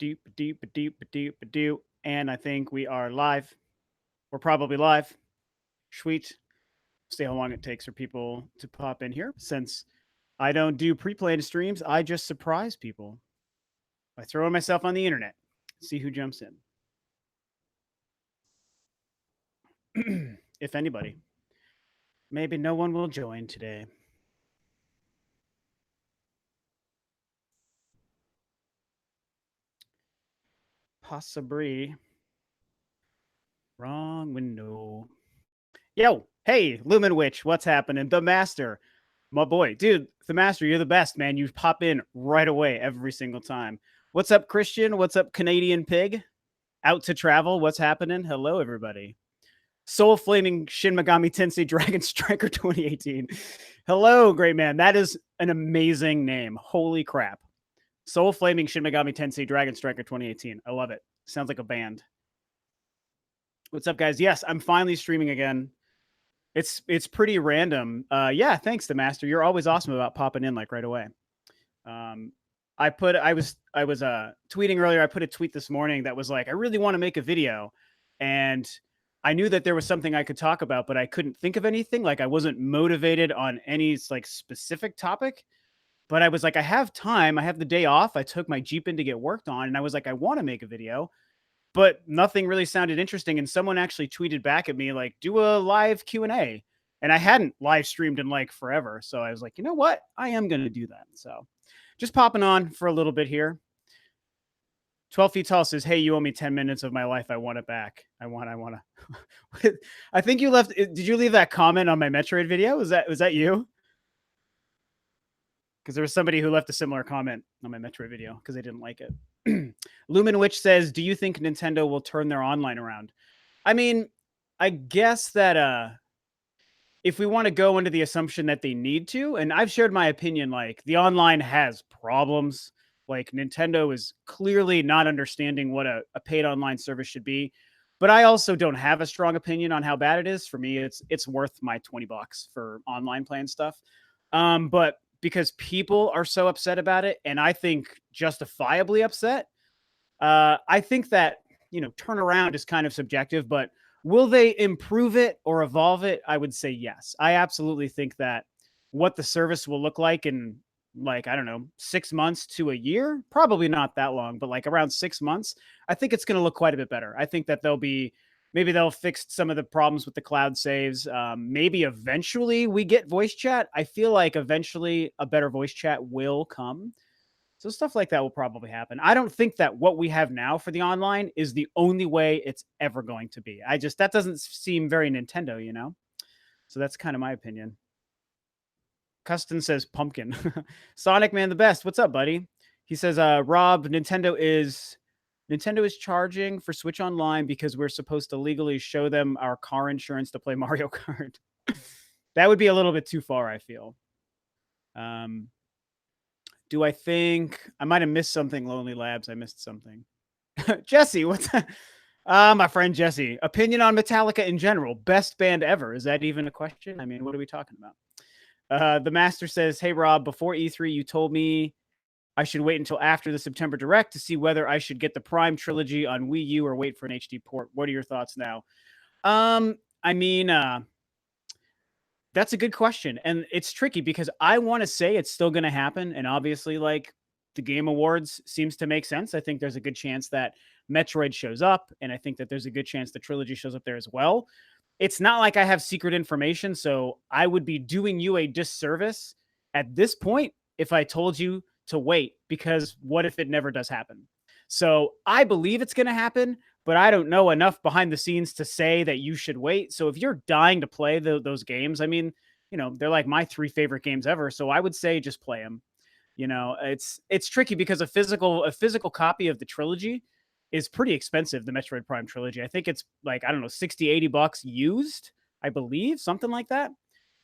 Deep. And I think we are live. We're probably live. Sweet. See how long it takes for people to pop in here. Since I don't do pre-planned streams, I just surprise people by throwing myself on the internet. See who jumps in. If anybody. Maybe no one will join today. Possibly. Wrong window. Yo, hey, Lumen Witch, what's happening? The Master, my boy, dude, the Master, you're the best, man. You pop in right away every single time. What's up, Christian? What's up, Canadian Pig? Out to travel? What's happening? Hello, everybody. Soul Flaming Shin Megami Tensei Dragon Striker 2018. Hello, great man. That is an amazing name. Holy crap. Soul Flaming Shin Megami Tensei Dragon Striker 2018. I love it. Sounds like a band. What's up, guys? Yes, I'm finally streaming again. It's pretty random. Yeah, thanks, the Master. You're always awesome about popping in like right away. I was tweeting earlier. I put a tweet this morning that was like, I really want to make a video, and I knew that there was something I could talk about, but I couldn't think of anything. Like I wasn't motivated on any like specific topic. But I was like, I have time. I have the day off. I took my Jeep in to get worked on, and I was like, I want to make a video. But nothing really sounded interesting. And someone actually tweeted back at me, like, do a live Q&A. And I hadn't live streamed in like forever. So I was like, you know what? I am going to do that. So just popping on for a little bit here. 12 Feet Tall says, hey, you owe me 10 minutes of my life. I want it back. I want to. I think you left. Did you leave that comment on my Metroid video? Was that you? Because there was somebody who left a similar comment on my Metroid video because they didn't like it. Lumen Witch says, do you think Nintendo will turn their online around? I mean, I guess that if we want to go into the assumption that they need to, and I've shared my opinion, like the online has problems. Like Nintendo is clearly not understanding what a paid online service should be. But I also don't have a strong opinion on how bad it is. For me, it's worth my $20 for online playing stuff. But because people are so upset about it, and I think justifiably upset, I think that, turnaround is kind of subjective, but will they improve it or evolve it? I would say yes. I absolutely think that what the service will look like in, like, I don't know, 6 months to a year, probably not that long, but like around 6 months, I think it's going to look quite a bit better. I think that maybe they'll fix some of the problems with the cloud saves. Maybe eventually we get voice chat. I feel like eventually a better voice chat will come. So stuff like that will probably happen. I don't think that what we have now for the online is the only way it's ever going to be. That doesn't seem very Nintendo, So that's kind of my opinion. Custon says pumpkin. Sonic Man the best. What's up, buddy? He says, Rob, Nintendo is charging for Switch Online because we're supposed to legally show them our car insurance to play Mario Kart. That would be a little bit too far, I feel. Do I think I might have missed something, Lonely Labs? I missed something. Jesse, what's that? My friend Jesse. Opinion on Metallica in general. Best band ever. Is that even a question? I mean, what are we talking about? The Master says, hey, Rob, before E3, you told me I should wait until after the September Direct to see whether I should get the Prime trilogy on Wii U or wait for an HD port. What are your thoughts now? I mean, that's a good question. And it's tricky because I want to say it's still going to happen. And obviously, like, the Game Awards seems to make sense. I think there's a good chance that Metroid shows up. And I think that there's a good chance the trilogy shows up there as well. It's not like I have secret information. So I would be doing you a disservice at this point if I told you to wait, because what if it never does happen? So I believe it's going to happen, but I don't know enough behind the scenes to say that you should wait. So if you're dying to play those games, I mean, they're like my 3 favorite games ever. So I would say just play them. It's tricky because a physical copy of the trilogy is pretty expensive. The Metroid Prime trilogy. I think it's like, I don't know, $60, $80 used, I believe, something like that.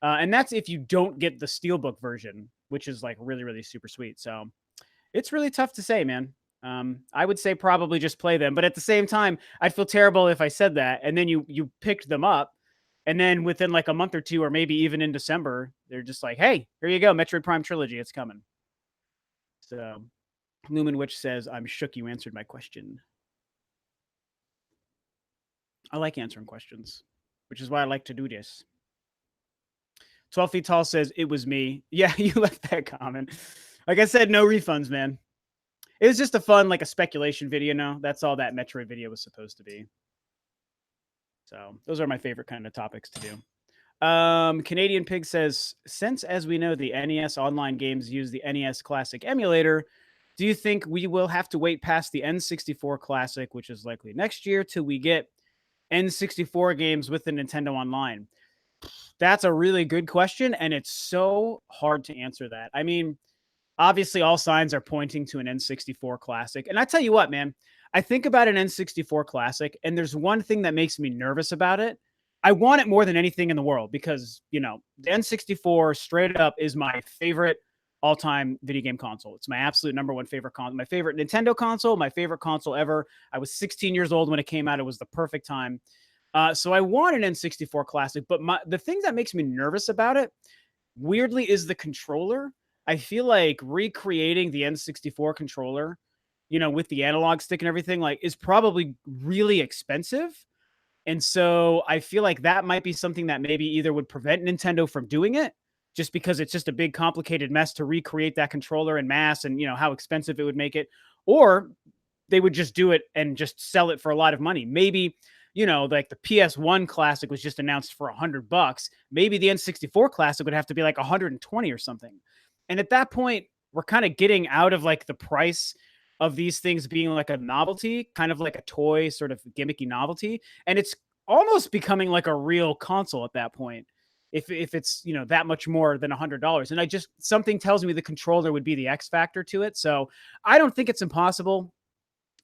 And that's if you don't get the Steelbook version, which is like really, really super sweet. So it's really tough to say, man. I would say probably just play them. But at the same time, I'd feel terrible if I said that and then you picked them up. And then within like a month or two, or maybe even in December, they're just like, hey, here you go, Metroid Prime trilogy. It's coming. So Lumen Witch says, I'm shook you answered my question. I like answering questions, which is why I like to do this. 12 Feet Tall says, it was me. Yeah, you left that comment. Like I said, no refunds, man. It was just a fun, like a speculation video, no? That's all that Metroid video was supposed to be. So those are my favorite kind of topics to do. Canadian Pig says, since as we know the NES online games use the NES Classic emulator, do you think we will have to wait past the N64 Classic, which is likely next year, till we get N64 games with the Nintendo Online? That's a really good question, and it's so hard to answer that. I mean, obviously all signs are pointing to an N64 Classic. And I tell you what, man, I think about an N64 Classic, and there's one thing that makes me nervous about it. I want it more than anything in the world because, you know, the N64 straight up is my favorite all-time video game console. It's my absolute number one favorite console, my favorite Nintendo console, my favorite console ever. I was 16 years old when it came out. It was the perfect time. So I want an N64 Classic, but the thing that makes me nervous about it, weirdly, is the controller. I feel like recreating the N64 controller, you know, with the analog stick and everything, like, is probably really expensive. And so I feel like that might be something that maybe either would prevent Nintendo from doing it, just because it's just a big complicated mess to recreate that controller in mass and, you know, how expensive it would make it, or they would just do it and just sell it for a lot of money. Maybe, you know, like the PS1 Classic was just announced for $100. Maybe the N64 Classic would have to be like 120 or something. And at that point, we're kind of getting out of like the price of these things being like a novelty, kind of like a toy, sort of gimmicky novelty. And it's almost becoming like a real console at that point. If it's, you know, that much more than $100. And I just, something tells me the controller would be the X factor to it. So I don't think it's impossible.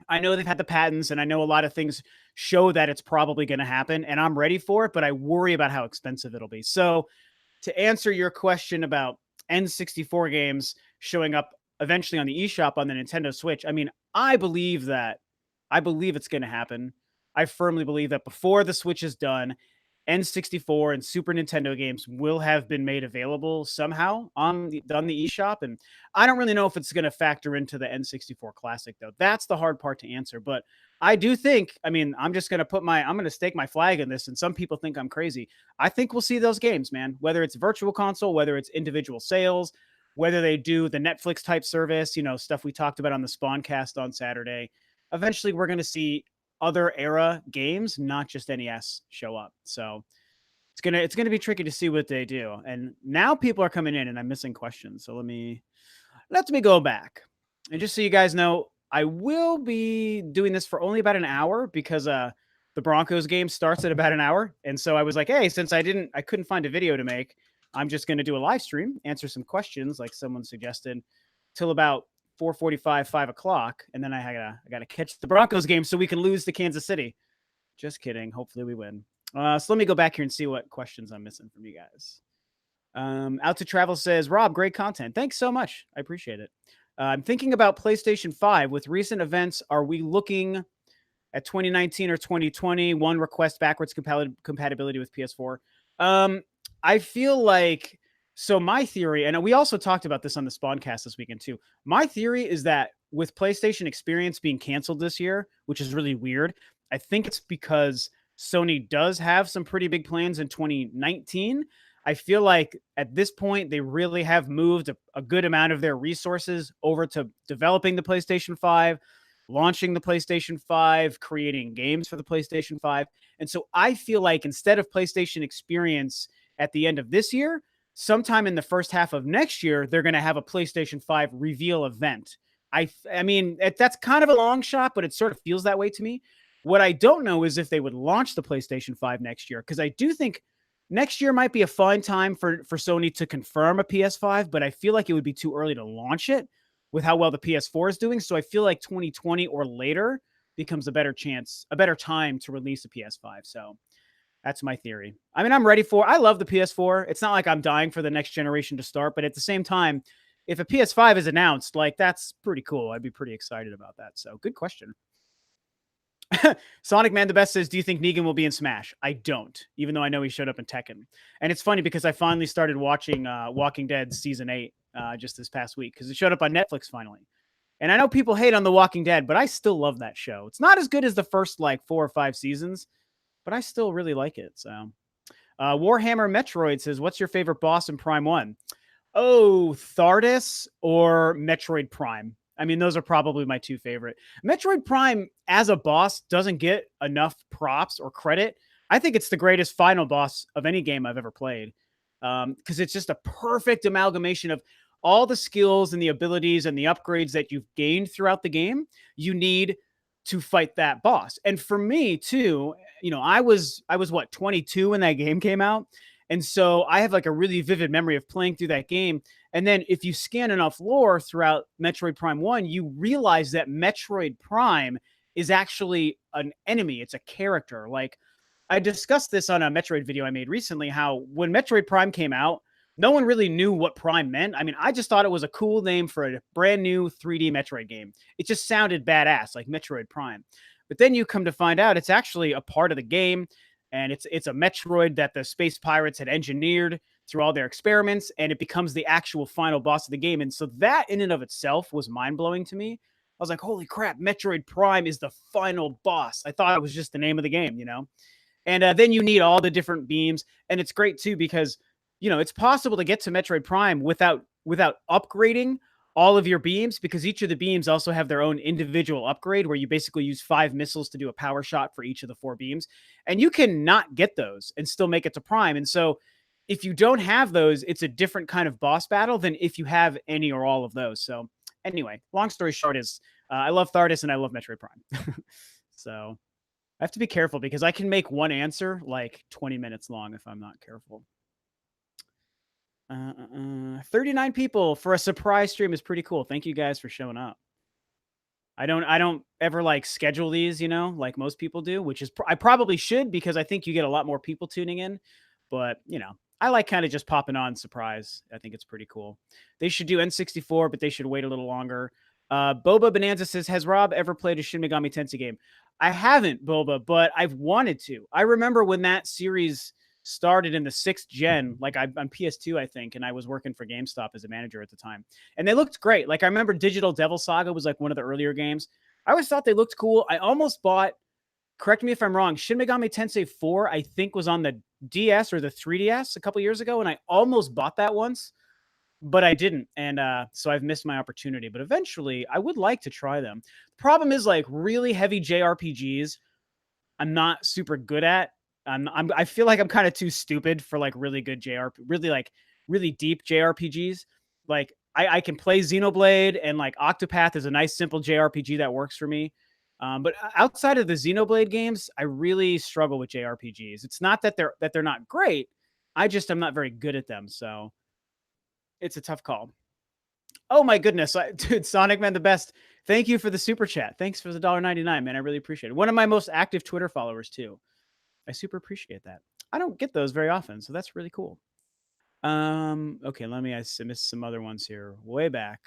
I know they've had the patents, and I know a lot of things show that it's probably going to happen, and I'm ready for it, but I worry about how expensive it'll be. So to answer your question about N64 games showing up eventually on the eShop on the Nintendo Switch, I mean, I believe it's going to happen. I firmly believe that before the Switch is done, N64 and Super Nintendo games will have been made available somehow on the eShop. And I don't really know if it's going to factor into the N64 Classic, though. That's the hard part to answer. But I do think, I mean, I'm going to stake my flag in this. And some people think I'm crazy. I think we'll see those games, man, whether it's virtual console, whether it's individual sales, whether they do the Netflix type service, you know, stuff we talked about on the Spawncast on Saturday. Eventually, we're going to see other era games, not just NES, show up. So it's gonna be tricky to see what they do. And now people are coming in, and I'm missing questions. So let me go back. And just so you guys know, I will be doing this for only about an hour because the Broncos game starts at about an hour. And so I was like, hey, since I couldn't find a video to make, I'm just going to do a live stream, answer some questions like someone suggested, till about 4:45, 5 o'clock, and then I gotta catch the Broncos game so we can lose to Kansas City. Just kidding. Hopefully we win. So let me go back here and see what questions I'm missing from you guys. Out to Travel says, Rob, great content. Thanks so much. I appreciate it. I'm thinking about PlayStation 5. With recent events, are we looking at 2019 or 2020? One request backwards compatibility with PS4. I feel like, so my theory, and we also talked about this on the Spawncast this weekend too. My theory is that with PlayStation Experience being canceled this year, which is really weird, I think it's because Sony does have some pretty big plans in 2019. I feel like at this point, they really have moved a good amount of their resources over to developing the PlayStation 5, launching the PlayStation 5, creating games for the PlayStation 5. And so I feel like instead of PlayStation Experience at the end of this year, sometime in the first half of next year, they're going to have a PlayStation 5 reveal event. I mean, that's kind of a long shot, but it sort of feels that way to me. What I don't know is if they would launch the PlayStation 5 next year, because I do think next year might be a fine time for Sony to confirm a PS5, but I feel like it would be too early to launch it with how well the PS4 is doing. So I feel like 2020 or later becomes a better time to release a PS5. So that's my theory. I mean, I love the PS4. It's not like I'm dying for the next generation to start, but at the same time, if a PS5 is announced, like, that's pretty cool. I'd be pretty excited about that. So good question. Sonic Man the Best says, do you think Negan will be in Smash? I don't, even though I know he showed up in Tekken. And it's funny because I finally started watching Walking Dead season 8 just this past week because it showed up on Netflix finally. And I know people hate on The Walking Dead, but I still love that show. It's not as good as the first like 4 or 5 seasons, but I still really like it. So, Warhammer Metroid says, "What's your favorite boss in Prime 1?" Oh, Thardis or Metroid Prime. I mean, those are probably my two favorite. Metroid Prime as a boss doesn't get enough props or credit. I think it's the greatest final boss of any game I've ever played, because it's just a perfect amalgamation of all the skills and the abilities and the upgrades that you've gained throughout the game. You need to fight that boss. And for me too, I was what, 22 when that game came out, and so I have like a really vivid memory of playing through that game. And then if you scan enough lore throughout Metroid Prime 1, you realize that Metroid Prime is actually an enemy. It's a character. Like, I discussed this on a Metroid video I made recently, how when Metroid Prime came out, no one really knew what Prime meant. I mean, I just thought it was a cool name for a brand new 3D Metroid game. It just sounded badass, like Metroid Prime. But then you come to find out it's actually a part of the game, and it's a Metroid that the space pirates had engineered through all their experiments, and it becomes the actual final boss of the game. And so that in and of itself was mind-blowing to me. I was like, holy crap, Metroid Prime is the final boss. I thought it was just the name of the game, you know? And then you need all the different beams, and it's great too because it's possible to get to Metroid Prime without upgrading all of your beams, because each of the beams also have their own individual upgrade where you basically use 5 missiles to do a power shot for each of the 4 beams, and you can not get those and still make it to Prime. And so if you don't have those, it's a different kind of boss battle than if you have any or all of those. So anyway, long story short is I love Thardis and I love Metroid Prime. So I have to be careful because I can make one answer like 20 minutes long if I'm not careful. 39 people for a surprise stream is pretty cool. Thank you guys for showing up. I don't ever like schedule these, like most people do, which is I probably should, because I think you get a lot more people tuning in. But, I like kind of just popping on surprise. I think it's pretty cool. They should do N64, but they should wait a little longer. Boba Bonanza says, "Has Rob ever played a Shin Megami Tensei game?" I haven't, Boba, but I've wanted to. I remember when that series started in the 6th gen, like on PS2, I think, and I was working for GameStop as a manager at the time. And they looked great. Like, I remember Digital Devil Saga was like one of the earlier games. I always thought they looked cool. I almost bought, correct me if I'm wrong, Shin Megami Tensei 4, I think, was on the DS or the 3DS a couple years ago, and I almost bought that once, but I didn't. And so I've missed my opportunity. But eventually, I would like to try them. The problem is, like, really heavy JRPGs, I'm not super good at. I feel like I'm kind of too stupid for like really good really deep JRPGs. Like, I can play Xenoblade, and like Octopath is a nice simple JRPG that works for me. But outside of the Xenoblade games, I really struggle with JRPGs. It's not that they're not great. I'm not very good at them. So it's a tough call. Oh my goodness, dude, Sonic Man the best. Thank you for the super chat. Thanks for the $1.99, man. I really appreciate it. One of my most active Twitter followers too. I super appreciate that. I don't get those very often, so that's really cool. Okay, I missed some other ones here. Way back.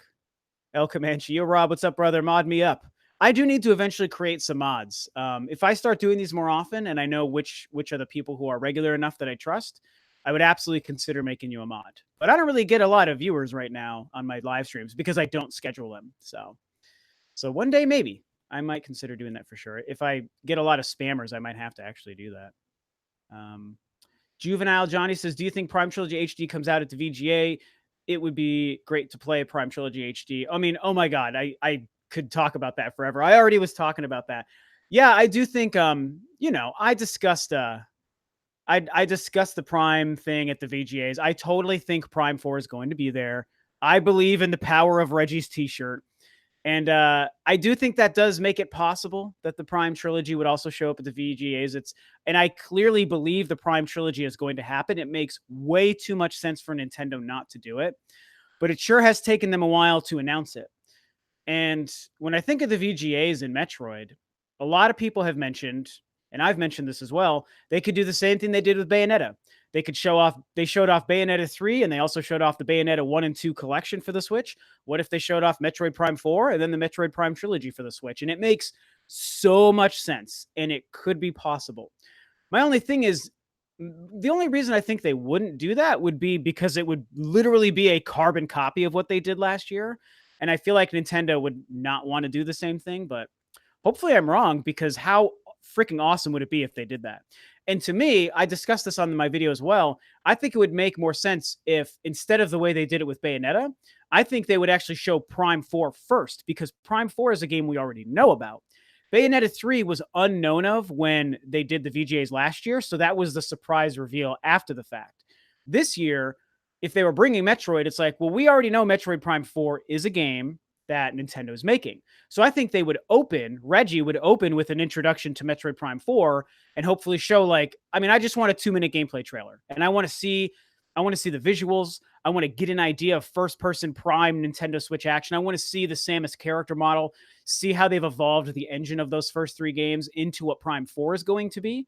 El Comanche, yo, Rob, what's up, brother? Mod me up. I do need to eventually create some mods. If I start doing these more often, and I know which are the people who are regular enough that I trust, I would absolutely consider making you a mod. But I don't really get a lot of viewers right now on my live streams because I don't schedule them. So one day, maybe I might consider doing that for sure. If I get a lot of spammers, I might have to actually do that. Juvenile Johnny says, "Do you think Prime Trilogy HD comes out at the VGA? It would be great to play Prime Trilogy HD." I mean, oh my God, I could talk about that forever. I already was talking about that. Yeah, I do think, I discussed I discussed the Prime thing at the VGAs. I totally think Prime 4 is going to be there. I believe in the power of Reggie's t-shirt. And I do think that does make it possible that the Prime Trilogy would also show up at the VGAs. And I clearly believe the Prime Trilogy is going to happen. It makes way too much sense for Nintendo not to do it. But it sure has taken them a while to announce it. And when I think of the VGAs in Metroid, a lot of people have mentioned, and I've mentioned this as well, they could do the same thing they did with Bayonetta. They showed off Bayonetta 3, and they also showed off the Bayonetta 1 and 2 collection for the Switch. What if they showed off Metroid Prime 4 and then the Metroid Prime Trilogy for the Switch? And it makes so much sense, and it could be possible. My only thing is, the only reason I think they wouldn't do that would be because it would literally be a carbon copy of what they did last year. And I feel like Nintendo would not want to do the same thing, but hopefully I'm wrong, because how freaking awesome would it be if they did that? And to me, I discussed this on my video as well. I think it would make more sense if, instead of the way they did it with Bayonetta, I think they would actually show Prime 4 first, because Prime 4 is a game we already know about. Bayonetta 3 was unknown of when they did the VGAs last year, so that was the surprise reveal after the fact. This year, if they were bringing Metroid, it's like, well, we already know Metroid Prime 4 is a game that Nintendo is making. So I think they would open, Reggie would open with an introduction to Metroid Prime 4 and hopefully show, like, I mean, I just want a 2-minute gameplay trailer, and I want to see the visuals. I want to get an idea of first-person Prime Nintendo Switch action. I want to see the Samus character model, see how they've evolved the engine of those first 3 games into what Prime 4 is going to be.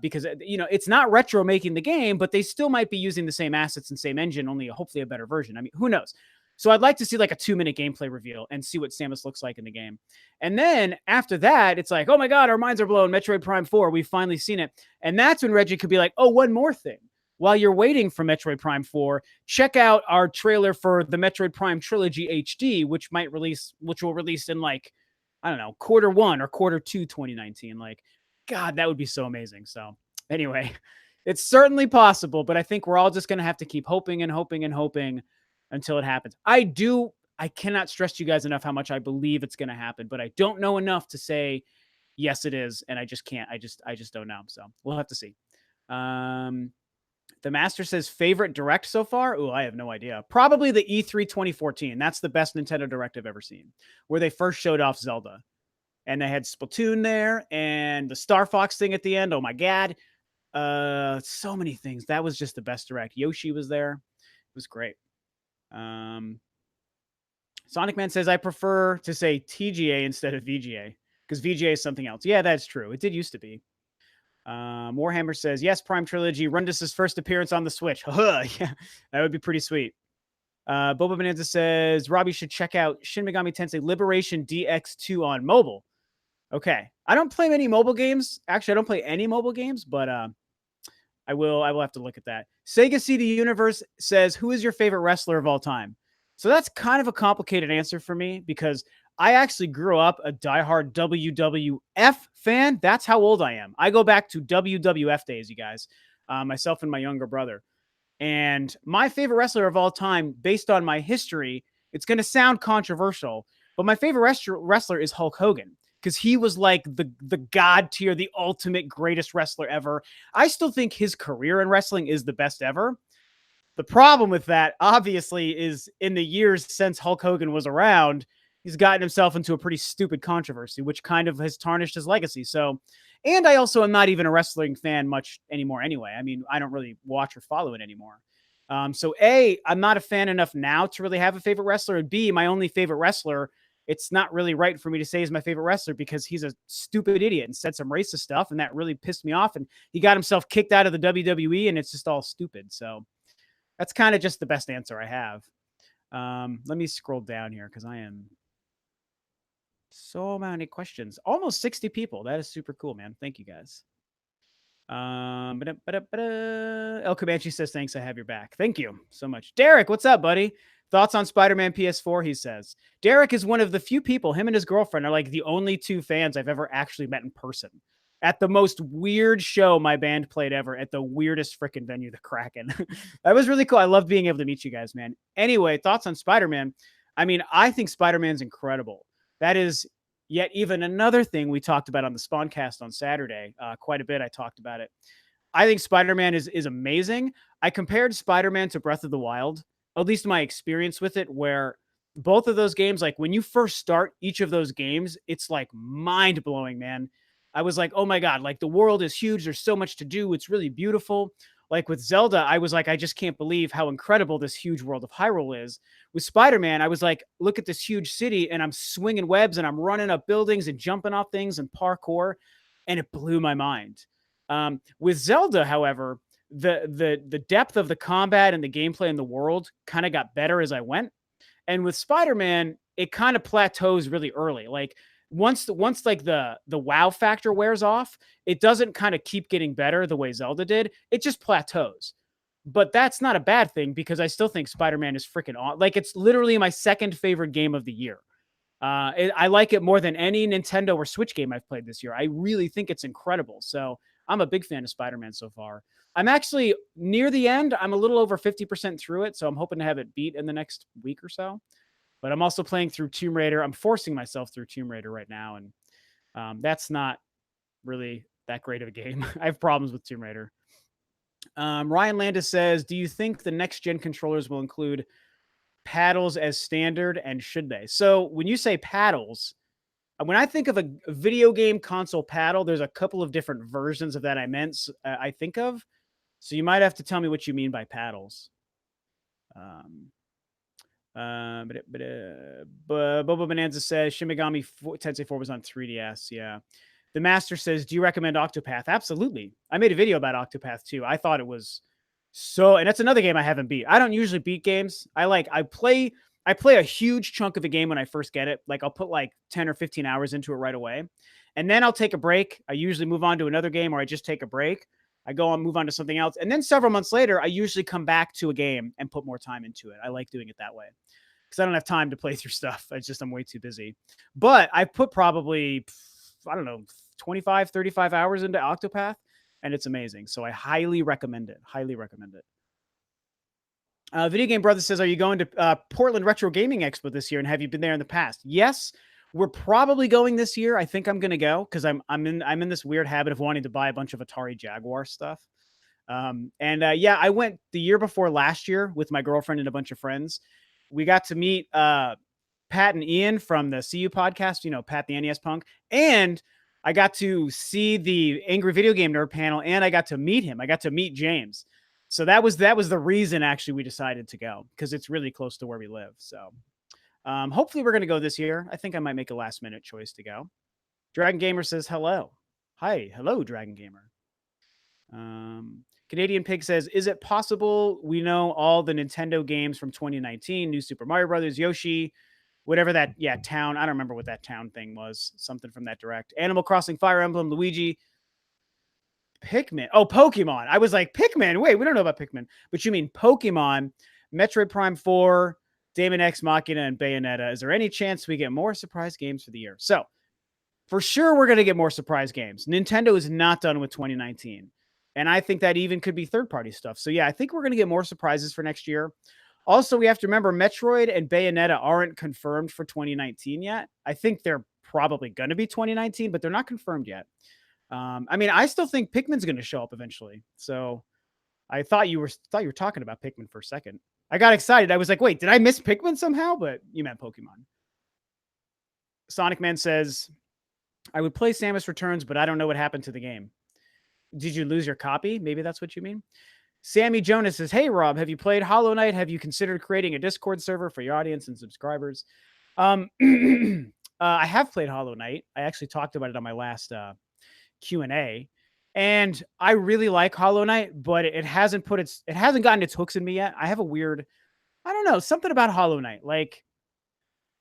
Because, you know, it's not Retro making the game, but they still might be using the same assets and same engine, only hopefully a better version. I mean, who knows? So I'd like to see like a 2-minute gameplay reveal and see what Samus looks like in the game. And then after that, it's like, oh my God, our minds are blown. Metroid Prime 4, we've finally seen it. And that's when Reggie could be like, oh, one more thing. While you're waiting for Metroid Prime 4, check out our trailer for the Metroid Prime Trilogy HD, which will release in, like, I don't know, Q1 or Q2 2019. Like, God, that would be so amazing. So anyway, it's certainly possible, but I think we're all just going to have to keep hoping and hoping and hoping until it happens. I cannot stress to you guys enough how much I believe it's going to happen, but I don't know enough to say, yes, it is. And I just can't, I just don't know. So we'll have to see. The Master says favorite direct so far. Oh, I have no idea. Probably the E3 2014. That's the best Nintendo Direct I've ever seen, where they first showed off Zelda. And they had Splatoon there and the Star Fox thing at the end. Oh my God. So many things. That was just the best direct. Yoshi was there. It was great. Sonic Man says, I prefer to say TGA instead of VGA, because VGA is something else. Yeah, that's true. It did used to be. Warhammer says, yes, Prime Trilogy. Rundus' first appearance on the Switch. Yeah, that would be pretty sweet. Boba Bonanza says, Robbie should check out Shin Megami Tensei Liberation DX2 on mobile. Okay. I don't play many mobile games. Actually, I don't play any mobile games, but I will have to look at that. Sega CD Universe says, who is your favorite wrestler of all time? So that's kind of a complicated answer for me, because I actually grew up a diehard WWF fan. That's how old I am. I go back to WWF days, you guys, myself and my younger brother. And my favorite wrestler of all time, based on my history, it's going to sound controversial, but my favorite wrestler is Hulk Hogan, because he was like the god tier, the ultimate greatest wrestler ever. I still think his career in wrestling is the best ever. The problem with that, obviously, is in the years since Hulk Hogan was around, he's gotten himself into a pretty stupid controversy, which kind of has tarnished his legacy. So, and I also am not even a wrestling fan much anymore anyway. I mean, I don't really watch or follow it anymore. So A, I'm not a fan enough now to really have a favorite wrestler. And B, my only favorite wrestler, it's not really right for me to say is my favorite wrestler, because he's a stupid idiot and said some racist stuff, and that really pissed me off. And he got himself kicked out of the WWE, and it's just all stupid. So that's kind of just the best answer I have. Let me scroll down here, because I am so many questions. Almost 60 people. That is super cool, man. Thank you, guys. El Comanche says, thanks, I have your back. Thank you so much. Derek, what's up, buddy? Thoughts on Spider-Man PS4, he says. Derek is one of the few people, him and his girlfriend are like the only 2 fans I've ever actually met in person. At the most weird show my band played ever, at the weirdest freaking venue, the Kraken. That was really cool. I love being able to meet you guys, man. Anyway, thoughts on Spider-Man. I mean, I think Spider-Man's incredible. That is yet even another thing we talked about on the Spawncast on Saturday. Quite a bit I talked about it. I think Spider-Man is amazing. I compared Spider-Man to Breath of the Wild, at least my experience with it, where both of those games, like when you first start each of those games, it's like mind-blowing, man. I was like, oh my God, like the world is huge. There's so much to do. It's really beautiful. Like with Zelda, I was like, I just can't believe how incredible this huge world of Hyrule is. With Spider-Man, I was like, look at this huge city, and I'm swinging webs and I'm running up buildings and jumping off things and parkour, and it blew my mind. With Zelda, however, the depth of the combat and the gameplay in the world kind of got better as I went. And with Spider-Man, it kind of plateaus really early. Like once like the wow factor wears off, it doesn't kind of keep getting better the way Zelda did. It just plateaus. But that's not a bad thing because I still think Spider-Man is freaking awesome. Like, it's literally my second favorite game of the year. I like it more than any Nintendo or Switch game I've played this year. I really think it's incredible. So I'm a big fan of Spider-Man so far. I'm actually near the end. I'm a little over 50% through it, so I'm hoping to have it beat in the next week or so. But I'm also playing through Tomb Raider. I'm forcing myself through Tomb Raider right now, and that's not really that great of a game. I have problems with Tomb Raider. Ryan Landis says, "Do you think the next gen controllers will include paddles as standard, and should they?" So when you say paddles, when I think of a video game console paddle, there's a couple of different versions of that I think of. So you might have to tell me what you mean by paddles. Bobo Bonanza says Shin Megami Tensei 4 was on 3DS. Yeah. The Master says, "Do you recommend Octopath?" Absolutely. I made a video about Octopath too. I thought it was and that's another game I haven't beat. I don't usually beat games. I play a huge chunk of a game when I first get it. Like, I'll put like 10 or 15 hours into it right away. And then I'll take a break. I usually move on to another game, or I just take a break. I go on, move on to something else. And then several months later, I usually come back to a game and put more time into it. I like doing it that way because I don't have time to play through stuff. I'm way too busy. But I put probably, I don't know, 25, 35 hours into Octopath, and it's amazing. So I highly recommend it. Highly recommend it. Video Game Brother says, "Are you going to Portland Retro Gaming Expo this year, and have you been there in the past?" Yes, we're probably going this year. I think I'm going to go because I'm in this weird habit of wanting to buy a bunch of Atari Jaguar stuff. Yeah, I went the year before last year with my girlfriend and a bunch of friends. We got to meet Pat and Ian from the CU podcast, Pat the NES Punk, and I got to see the Angry Video Game Nerd panel, and I got to meet him. I got to meet James. So that was the reason actually we decided to go, because it's really close to where we live. So hopefully we're going to go this year. I think I might make a last minute choice to go. Dragon Gamer says hello. Hi, hello, Dragon Gamer. Canadian Pig says, "Is it possible we know all the Nintendo games from 2019? New Super Mario Brothers, Yoshi, whatever that, town. I don't remember what that town thing was. Something from that direct. Animal Crossing, Fire Emblem, Luigi, Pikmin. Oh, Pokemon. I was like, Pikmin. Wait, we don't know about Pikmin. But you mean Pokemon, Metroid Prime 4, Daemon X Machina, and Bayonetta. Is there any chance we get more surprise games for the year?" So for sure, we're going to get more surprise games. Nintendo is not done with 2019. And I think that even could be third-party stuff. So yeah, I think we're going to get more surprises for next year. Also, we have to remember Metroid and Bayonetta aren't confirmed for 2019 yet. I think they're probably going to be 2019, but they're not confirmed yet. I still think Pikmin's going to show up eventually. So I thought you were talking about Pikmin for a second. I got excited. I was like, wait, did I miss Pikmin somehow? But you meant Pokemon. Sonic Man says, "I would play Samus Returns, but I don't know what happened to the game." Did you lose your copy? Maybe that's what you mean. Sammy Jonas says, "Hey, Rob, have you played Hollow Knight? Have you considered creating a Discord server for your audience and subscribers?" I have played Hollow Knight. I actually talked about it on my last Q&A. And I really like Hollow Knight, but it hasn't gotten its hooks in me yet. I have a weird, I don't know, something about Hollow Knight. Like,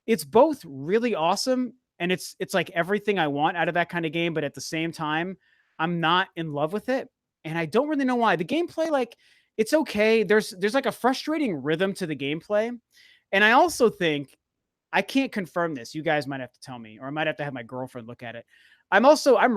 it's both really awesome and it's like everything I want out of that kind of game, but at the same time, I'm not in love with it. And I don't really know why. The gameplay, like, it's okay. There's like a frustrating rhythm to the gameplay. And I also think, I can't confirm this. You guys might have to tell me, or I might have to have my girlfriend look at it. I'm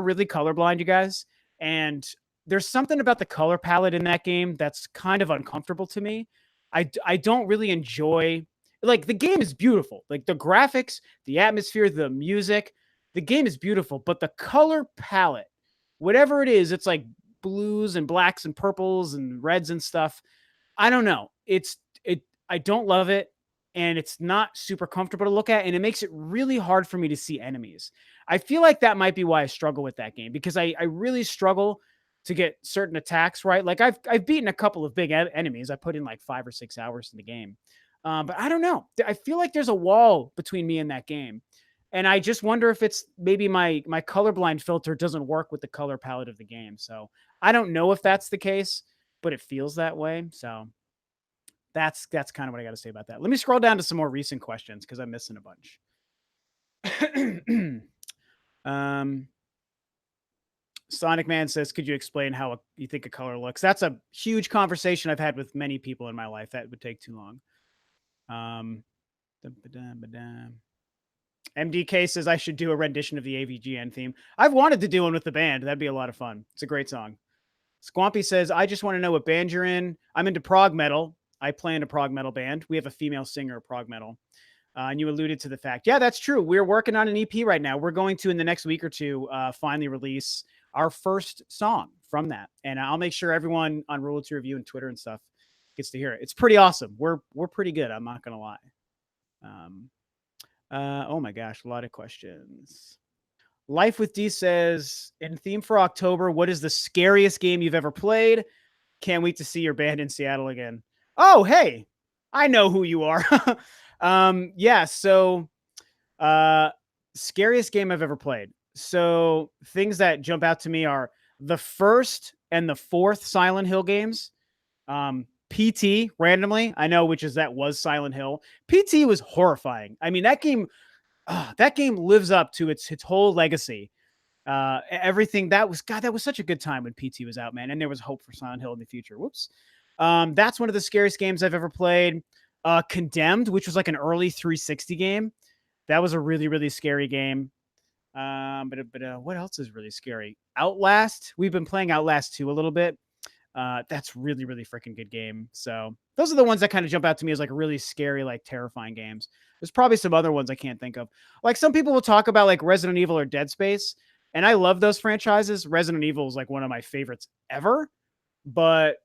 really colorblind, you guys. And there's something about the color palette in that game that's kind of uncomfortable to me. I don't really enjoy, like, the game is beautiful. Like, the graphics, the atmosphere, the music, the game is beautiful, but the color palette, whatever it is, it's like blues and blacks and purples and reds and stuff. I don't know. I don't love it, and it's not super comfortable to look at, and it makes it really hard for me to see enemies. I feel like that might be why I struggle with that game, because I really struggle to get certain attacks right. Like, I've beaten a couple of big enemies. I put in like 5 or 6 hours in the game. But I don't know. I feel like there's a wall between me and that game. And I just wonder if it's maybe my colorblind filter doesn't work with the color palette of the game. So I don't know if that's the case, but it feels that way. So that's kind of what I got to say about that. Let me scroll down to some more recent questions because I'm missing a bunch. Sonic Man says, could you explain how you think a color looks? That's a huge conversation I've had with many people in my life. That would take too long. MDK says I should do a rendition of the AVGN theme. I've wanted to do one with the band. That'd be a lot of fun. It's a great song. Squampy says, I just want to know what band you're in. I'm into prog metal. I play in a prog metal band. We have a female singer of prog metal. And you alluded to the fact. Yeah, that's true. We're working on an EP right now. We're going to, in the next week or two, finally release our first song from that. And I'll make sure everyone on Ro2R Review and Twitter and stuff gets to hear it. It's pretty awesome. We're pretty good. I'm not going to lie. Oh my gosh, a lot of questions. Life with D says, in theme for October, what is the scariest game you've ever played? Can't wait to see your band in Seattle again. Oh, hey, I know who you are. Yeah, so scariest game I've ever played. So things that jump out to me are the first and the fourth Silent Hill games. PT randomly, I know which is that was Silent Hill. PT was horrifying. I mean, that game lives up to its whole legacy. Everything that was such a good time when PT was out, man. And there was hope for Silent Hill in the future. Whoops. That's one of the scariest games I've ever played. Condemned, which was like an early 360 game. That was a really, really scary game. But what else is really scary? Outlast. We've been playing Outlast 2 a little bit. That's really, really freaking good game. So those are the ones that kind of jump out to me as like really scary, like terrifying games. There's probably some other ones I can't think of. Like some people will talk about like Resident Evil or Dead Space, and I love those franchises. Resident Evil is like one of my favorites ever, but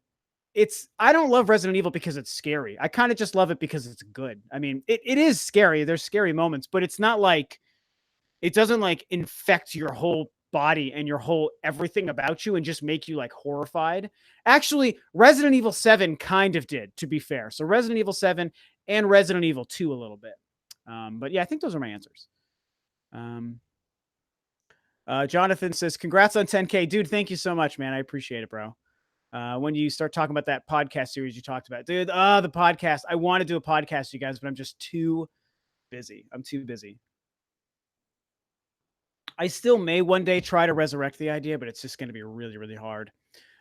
I don't love Resident Evil because it's scary. I kind of just love it because it's good. I mean, it is scary. There's scary moments, but it's not like, it doesn't like infect your whole body and your whole everything about you and just make you like horrified. Actually, Resident Evil 7 kind of did, to be fair. So Resident Evil 7 and Resident Evil 2 a little bit. But yeah, I think those are my answers. Jonathan says, congrats on 10K. Dude, thank you so much, man. I appreciate it, bro. When you start talking about that podcast series you talked about, dude, the podcast. I want to do a podcast, you guys, but I'm just too busy. I'm too busy. I still may one day try to resurrect the idea, but it's just going to be really, really hard.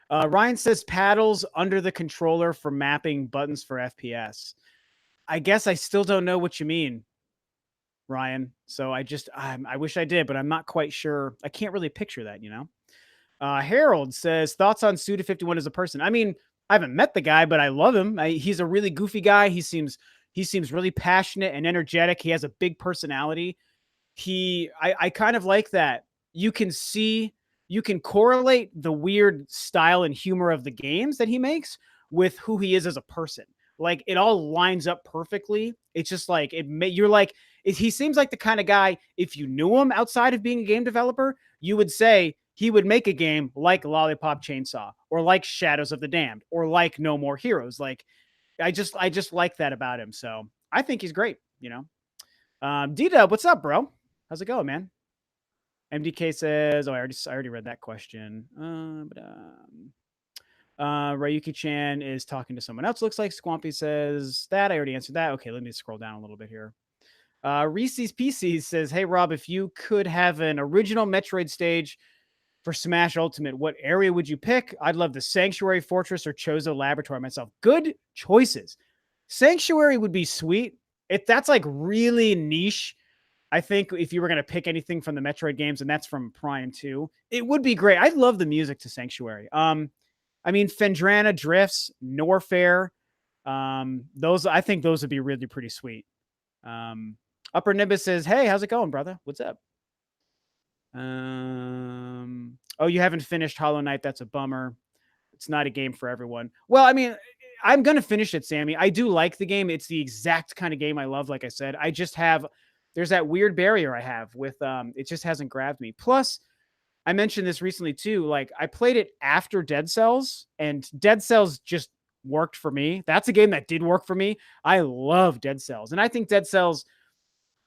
Ryan says paddles under the controller for mapping buttons for FPS. I guess I still don't know what you mean, Ryan. So I wish I did, but I'm not quite sure. I can't really picture that, you know? Harold says, thoughts on Suda51 as a person? I mean, I haven't met the guy, but I love him. He's a really goofy guy. He seems really passionate and energetic. He has a big personality. I kind of like that. You can correlate the weird style and humor of the games that he makes with who he is as a person. Like it all lines up perfectly. It's just like he seems like the kind of guy, if you knew him outside of being a game developer, you would say he would make a game like Lollipop Chainsaw or like Shadows of the Damned or like No More Heroes. Like I just like that about him. So I think he's great, you know. D-Dub, what's up, bro? How's it going, man? MDK says, I already read that question. Ryuki Chan is talking to someone else. Looks like Squampy says that. I already answered that. Okay, let me scroll down a little bit here. Reese's PCs says, hey, Rob, if you could have an original Metroid stage for Smash Ultimate, what area would you pick? I'd love the Sanctuary, Fortress, or Chozo Laboratory myself. Good choices. Sanctuary would be sweet. That's like really niche. I think if you were going to pick anything from the Metroid games, and that's from Prime 2, it would be great. I love the music to Sanctuary. I mean, Phendrana, Drifts, Norfair, I think those would be really pretty sweet. Upper Nimbus says, hey, how's it going, brother? What's up? Oh, you haven't finished Hollow Knight. That's a bummer. It's not a game for everyone. Well, I mean, I'm going to finish it, Sammy. I do like the game. It's the exact kind of game I love. Like I said, there's that weird barrier I have with, it just hasn't grabbed me. Plus, I mentioned this recently too. Like I played it after Dead Cells, and Dead Cells just worked for me. That's a game that did work for me. I love Dead Cells. And I think Dead Cells,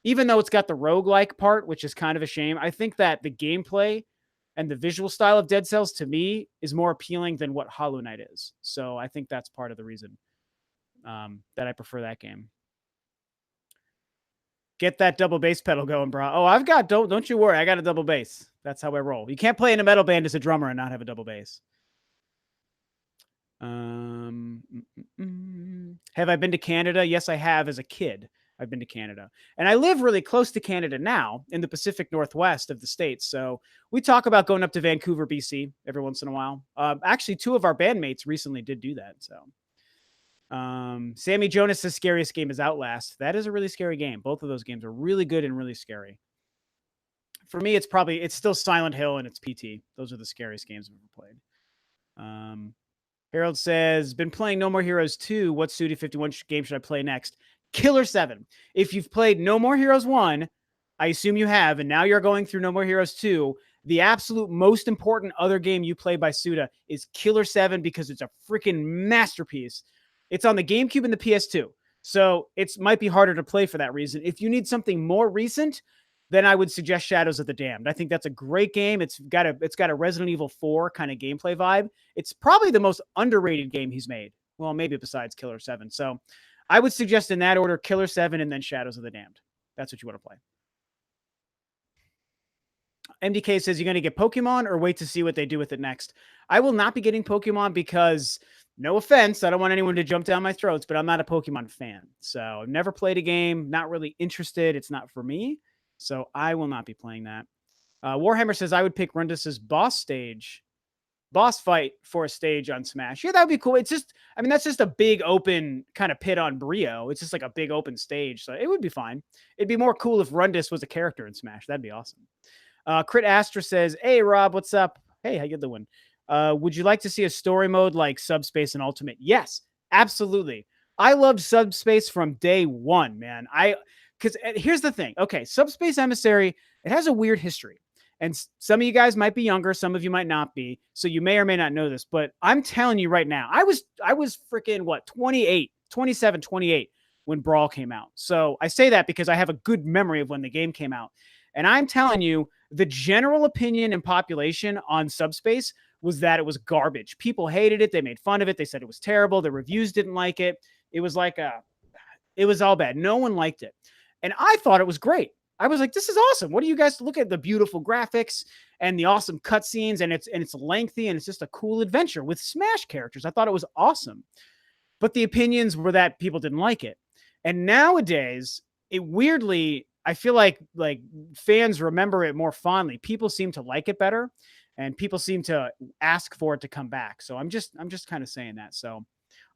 even though it's got the roguelike part, which is kind of a shame, I think that the gameplay and the visual style of Dead Cells to me is more appealing than what Hollow Knight is. So I think that's part of the reason that I prefer that game. Get that double bass pedal going, bro. Oh, I've got, don't you worry. I got a double bass. That's how I roll. You can't play in a metal band as a drummer and not have a double bass. Have I been to Canada? Yes, I have as a kid. I've been to Canada. And I live really close to Canada now in the Pacific Northwest of the States. So we talk about going up to Vancouver, BC every once in a while. Actually, two of our bandmates recently did do that. So Sammy Jonas' scariest game is Outlast. That is a really scary game. Both of those games are really good and really scary. For me, it's still Silent Hill and it's PT. Those are the scariest games I've ever played. Harold says, been playing No More Heroes 2. What Studio 51 game should I play next? Killer 7. If you've played No More Heroes 1, I assume you have, and now you're going through No More Heroes 2, the absolute most important other game you play by Suda is Killer 7 because it's a freaking masterpiece. It's on the GameCube and the PS2. So it might be harder to play for that reason. If you need something more recent, then I would suggest Shadows of the Damned. I think that's a great game. It's got a Resident Evil 4 kind of gameplay vibe. It's probably the most underrated game he's made. Well, maybe besides Killer 7. So I would suggest in that order, Killer 7 and then Shadows of the Damned. That's what you want to play. MDK says, you're going to get Pokemon or wait to see what they do with it next. I will not be getting Pokemon because, no offense, I don't want anyone to jump down my throats, but I'm not a Pokemon fan. So I've never played a game, not really interested. It's not for me. So I will not be playing that. Warhammer says, I would pick Rundus's boss fight for a stage on Smash. Yeah, that would be cool. It's just, I mean, that's just a big open kind of pit on Brio. It's just like a big open stage. So it would be fine. It'd be more cool if Rundus was a character in Smash. That'd be awesome. Crit Astra says, hey, Rob, what's up? Hey, how you doing? Would you like to see a story mode like Subspace and Ultimate? Yes, absolutely. I loved Subspace from day one, man. Because here's the thing. Okay, Subspace Emissary, it has a weird history. And some of you guys might be younger, some of you might not be. So you may or may not know this, but I'm telling you right now, I was freaking 27, 28 when Brawl came out. So I say that because I have a good memory of when the game came out. And I'm telling you, the general opinion and population on Subspace was that it was garbage. People hated it. They made fun of it. They said it was terrible. The reviews didn't like it. It was it was all bad. No one liked it. And I thought it was great. I was like, this is awesome. What do you guys look at the beautiful graphics and the awesome cutscenes, and it's lengthy and it's just a cool adventure with Smash characters. I thought it was awesome. But the opinions were that people didn't like it. And nowadays, it weirdly, I feel like fans remember it more fondly. People seem to like it better, and people seem to ask for it to come back. So I'm just kind of saying that. So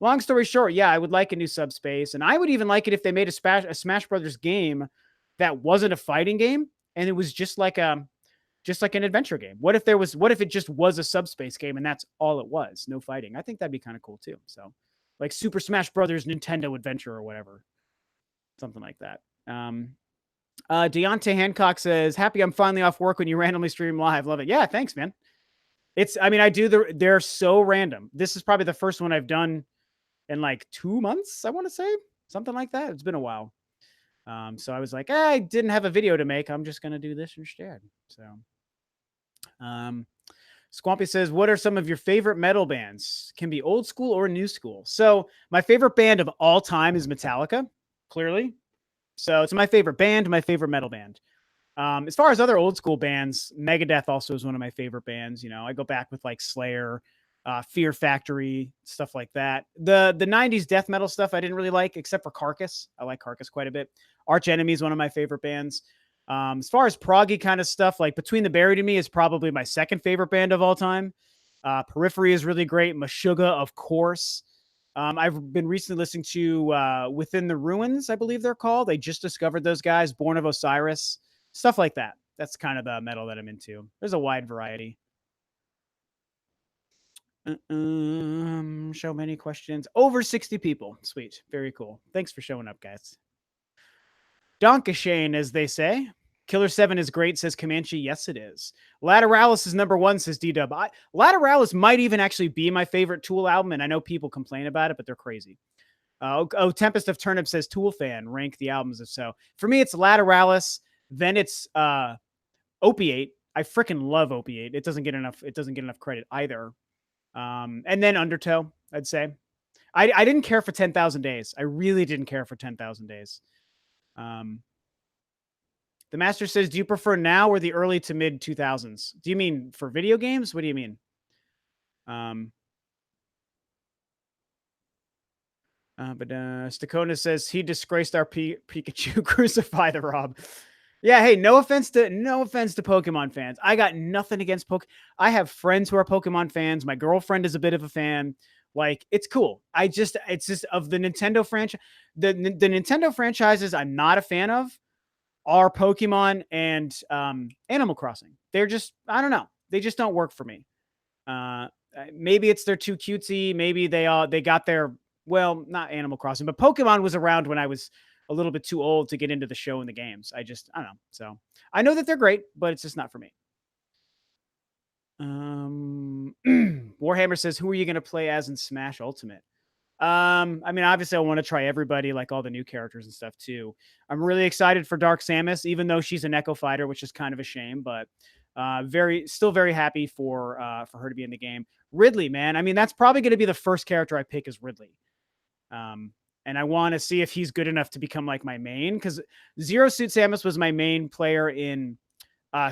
long story short, yeah, I would like a new Subspace, and I would even like it if they made a Smash Brothers game that wasn't a fighting game and it was just like an adventure game. What if it just was a Subspace game and that's all it was, no fighting? I think that'd be kind of cool too. So like Super Smash Brothers Nintendo Adventure or whatever, something like that. Deontay Hancock says, happy I'm finally off work when you randomly stream live. Love it. Yeah, thanks, man. They're so random. This is probably the first one I've done in like 2 months, I want to say. Something like that. It's been a while. So I was like, I didn't have a video to make. I'm just going to do this instead. So, Squampy says, what are some of your favorite metal bands? Can be old school or new school. So my favorite band of all time is Metallica, clearly. So it's my favorite band, my favorite metal band. As far as other old school bands, Megadeth also is one of my favorite bands. You know, I go back with like Slayer, Fear Factory, stuff like that. The 90s death metal stuff I didn't really like, except for Carcass. I like Carcass quite a bit. Arch Enemy is one of my favorite bands. As far as proggy kind of stuff, like Between the Buried and Me is probably my second favorite band of all time. Periphery is really great. Meshuggah, of course. I've been recently listening to Within the Ruins, I believe they're called. They just discovered those guys. Born of Osiris, stuff like that. That's kind of the metal that I'm into. There's a wide variety. Show many questions. Over 60 people. Sweet. Very cool. Thanks for showing up, guys. Donkashane, as they say. Killer 7 is great, says Comanche. Yes, it is. Lateralis is number 1, says D-Dub. Lateralis might even actually be my favorite Tool album, and I know people complain about it, but they're crazy. Tempest of Turnip says Tool fan. Rank the albums if so. For me, it's Lateralis. Then it's Opiate. I freaking love Opiate. It doesn't get enough credit either. And then Undertow, I'd say. I didn't care for 10,000 Days. I really didn't care for 10,000 Days. The Master says, do you prefer now or the early to mid 2000s? Do you mean for video games? What do you mean? Stakona says he disgraced our Pikachu. Crucify the Rob. Yeah, hey, no offense to Pokemon fans. I got nothing against I have friends who are Pokemon fans. My girlfriend is a bit of a fan. Like, it's cool. It's just of the Nintendo franchise. The Nintendo franchises I'm not a fan of are Pokemon and Animal Crossing. They're just, I don't know. They just don't work for me. Maybe it's they're too cutesy. Maybe they got their, well, not Animal Crossing, but Pokemon was around when I was a little bit too old to get into the show and the games. I don't know. So I know that they're great, but it's just not for me. Warhammer says, who are you going to play as in Smash Ultimate? I mean, obviously I want to try everybody, like all the new characters and stuff too. I'm really excited for Dark Samus, even though she's an Echo Fighter, which is kind of a shame, but still very happy for her to be in the game. Ridley, man. I mean, that's probably going to be the first character I pick is Ridley. And I want to see if he's good enough to become like my main, because Zero Suit Samus was my main player in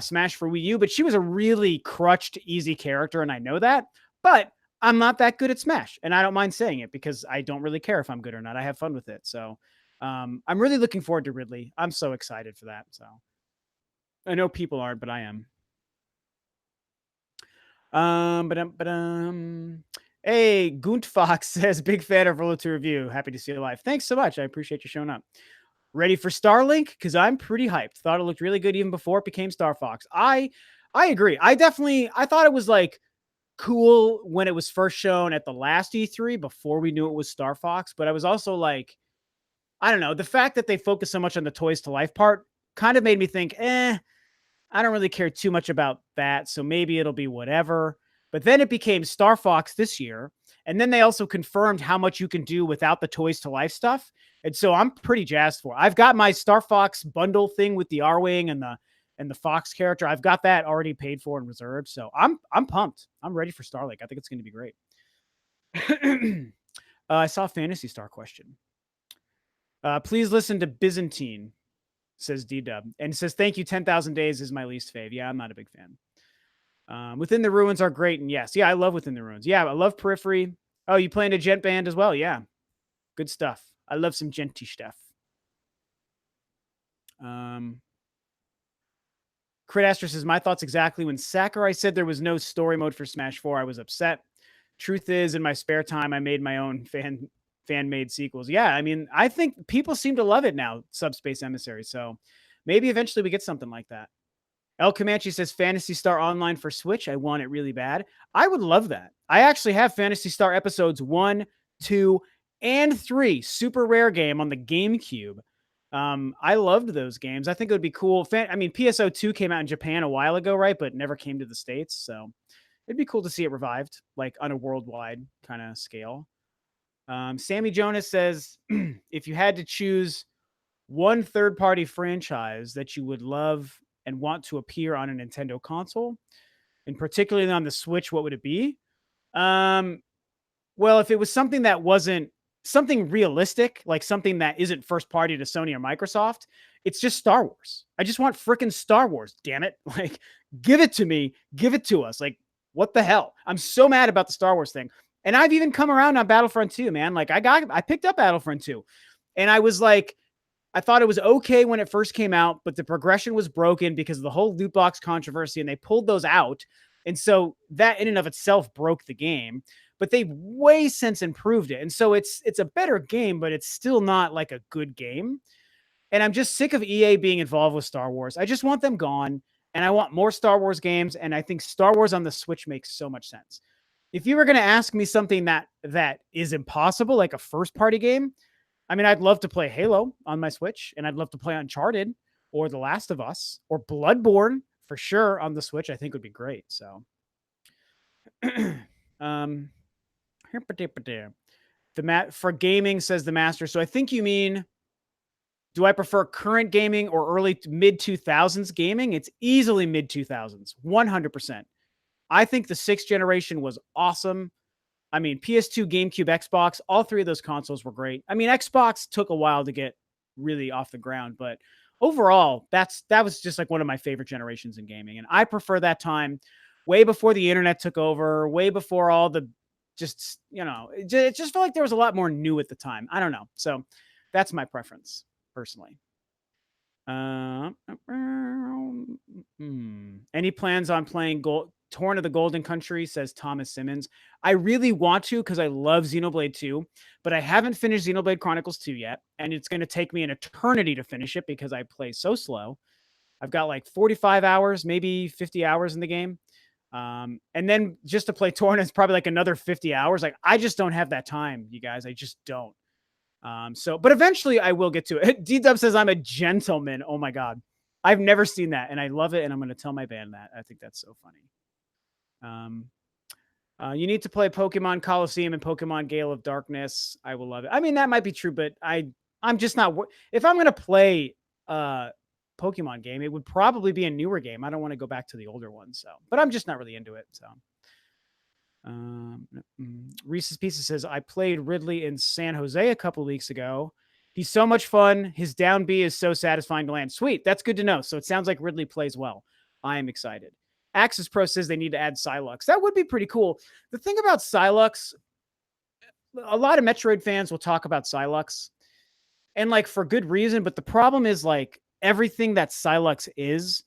Smash for Wii U, but she was a really crutched, easy character, and I know that. But I'm not that good at Smash, and I don't mind saying it because I don't really care if I'm good or not. I have fun with it. So I'm really looking forward to Ridley. I'm so excited for that. So I know people aren't, but I am. Hey, Gunt Fox says, big fan of Ro2R Review. Happy to see you live. Thanks so much. I appreciate you showing up. Ready for Starlink? Because I'm pretty hyped. Thought it looked really good even before it became Star Fox. I agree. I thought it was like cool when it was first shown at the last E3 before we knew it was Star Fox. But I was also like, I don't know. The fact that they focus so much on the toys to life part kind of made me think, I don't really care too much about that. So maybe it'll be whatever. But then it became Star Fox this year. And then they also confirmed how much you can do without the toys to life stuff. And so I'm pretty jazzed for it. I've got my Star Fox bundle thing with the R-Wing and the Fox character. I've got that already paid for and reserved. So I'm pumped. I'm ready for Starlink. I think it's going to be great. I saw a Fantasy Star question. Please listen to Byzantine, says D-Dub. And says, thank you, 10,000 Days is my least fave. Yeah, I'm not a big fan. Within the Ruins are great. And yes, yeah, I love Within the Ruins. Yeah, I love Periphery. Oh, you playing a Gent Band as well? Yeah. Good stuff. I love some genty stuff. Crit Astra says, my thoughts exactly. When Sakurai said there was no story mode for Smash 4, I was upset. Truth is, in my spare time, I made my own fan-made sequels. Yeah, I mean, I think people seem to love it now, Subspace Emissary. So maybe eventually we get something like that. El Comanche says, Fantasy Star Online for Switch. I want it really bad. I would love that. I actually have Fantasy Star episodes 1, 2, and 3. Super rare game on the GameCube. I loved those games. I think it would be cool. I mean, PSO2 came out in Japan a while ago, right? But never came to the States. So it'd be cool to see it revived, like on a worldwide kind of scale. Sammy Jonas says, if you had to choose one third-party franchise that you would love and want to appear on a Nintendo console, and particularly on the Switch, what would it be? Well, if it was something that wasn't something realistic, like something that isn't first party to Sony or Microsoft, it's just Star Wars. I just want freaking Star Wars, damn it. Like, give it to me. Give it to us. Like, what the hell? I'm so mad about the Star Wars thing. And I've even come around on Battlefront 2, man. Like, I picked up Battlefront 2. And I was like, I thought it was okay when it first came out, but the progression was broken because of the whole loot box controversy, and they pulled those out. And so that in and of itself broke the game, but they've way since improved it. And so it's a better game, but it's still not like a good game. And I'm just sick of EA being involved with Star Wars. I just want them gone, and I want more Star Wars games. And I think Star Wars on the Switch makes so much sense. If you were going to ask me something that is impossible, like a first party game, I mean, I'd love to play Halo on my Switch, and I'd love to play Uncharted or The Last of Us or Bloodborne for sure on the Switch. I think would be great. So, for gaming, says the Master. So I think you mean, do I prefer current gaming or early mid 2000s gaming? It's easily mid 2000s, 100%. I think the 6th generation was awesome. I mean, PS2, GameCube, Xbox, all 3 of those consoles were great. I mean, Xbox took a while to get really off the ground, but overall, that was just like one of my favorite generations in gaming. And I prefer that time way before the internet took over, way before all the just, it just felt like there was a lot more new at the time. I don't know. So that's my preference personally. Uh, Any plans on playing Torn of the Golden Country, says Thomas Simmons. I really want to because I love Xenoblade 2, but I haven't finished Xenoblade Chronicles 2 yet, and it's going to take me an eternity to finish it because I play so slow. I've got like 45 hours, maybe 50 hours in the game. And then just to play Torn is probably like another 50 hours. Like, I just don't have that time, you guys. I just don't. But eventually I will get to it. D-Dub says I'm a gentleman. Oh my God. I've never seen that and I love it. And I'm going to tell my band that. I think that's so funny. You need to play Pokemon Coliseum and Pokemon Gale of Darkness. I will love it. I mean, that might be true, but I'm just not, if I'm going to play Pokemon game, it would probably be a newer game. I don't want to go back to the older ones. So, but I'm just not really into it. So. Reese's Pieces says, I played Ridley in San Jose a couple weeks ago. He's so much fun. His down B is so satisfying to land. Sweet. That's good to know. So it sounds like Ridley plays well. I am excited. Axis Pro says they need to add Psylux. That would be pretty cool. The thing about Psylux, a lot of Metroid fans will talk about Psylux and like for good reason. But the problem is like everything that Psylux is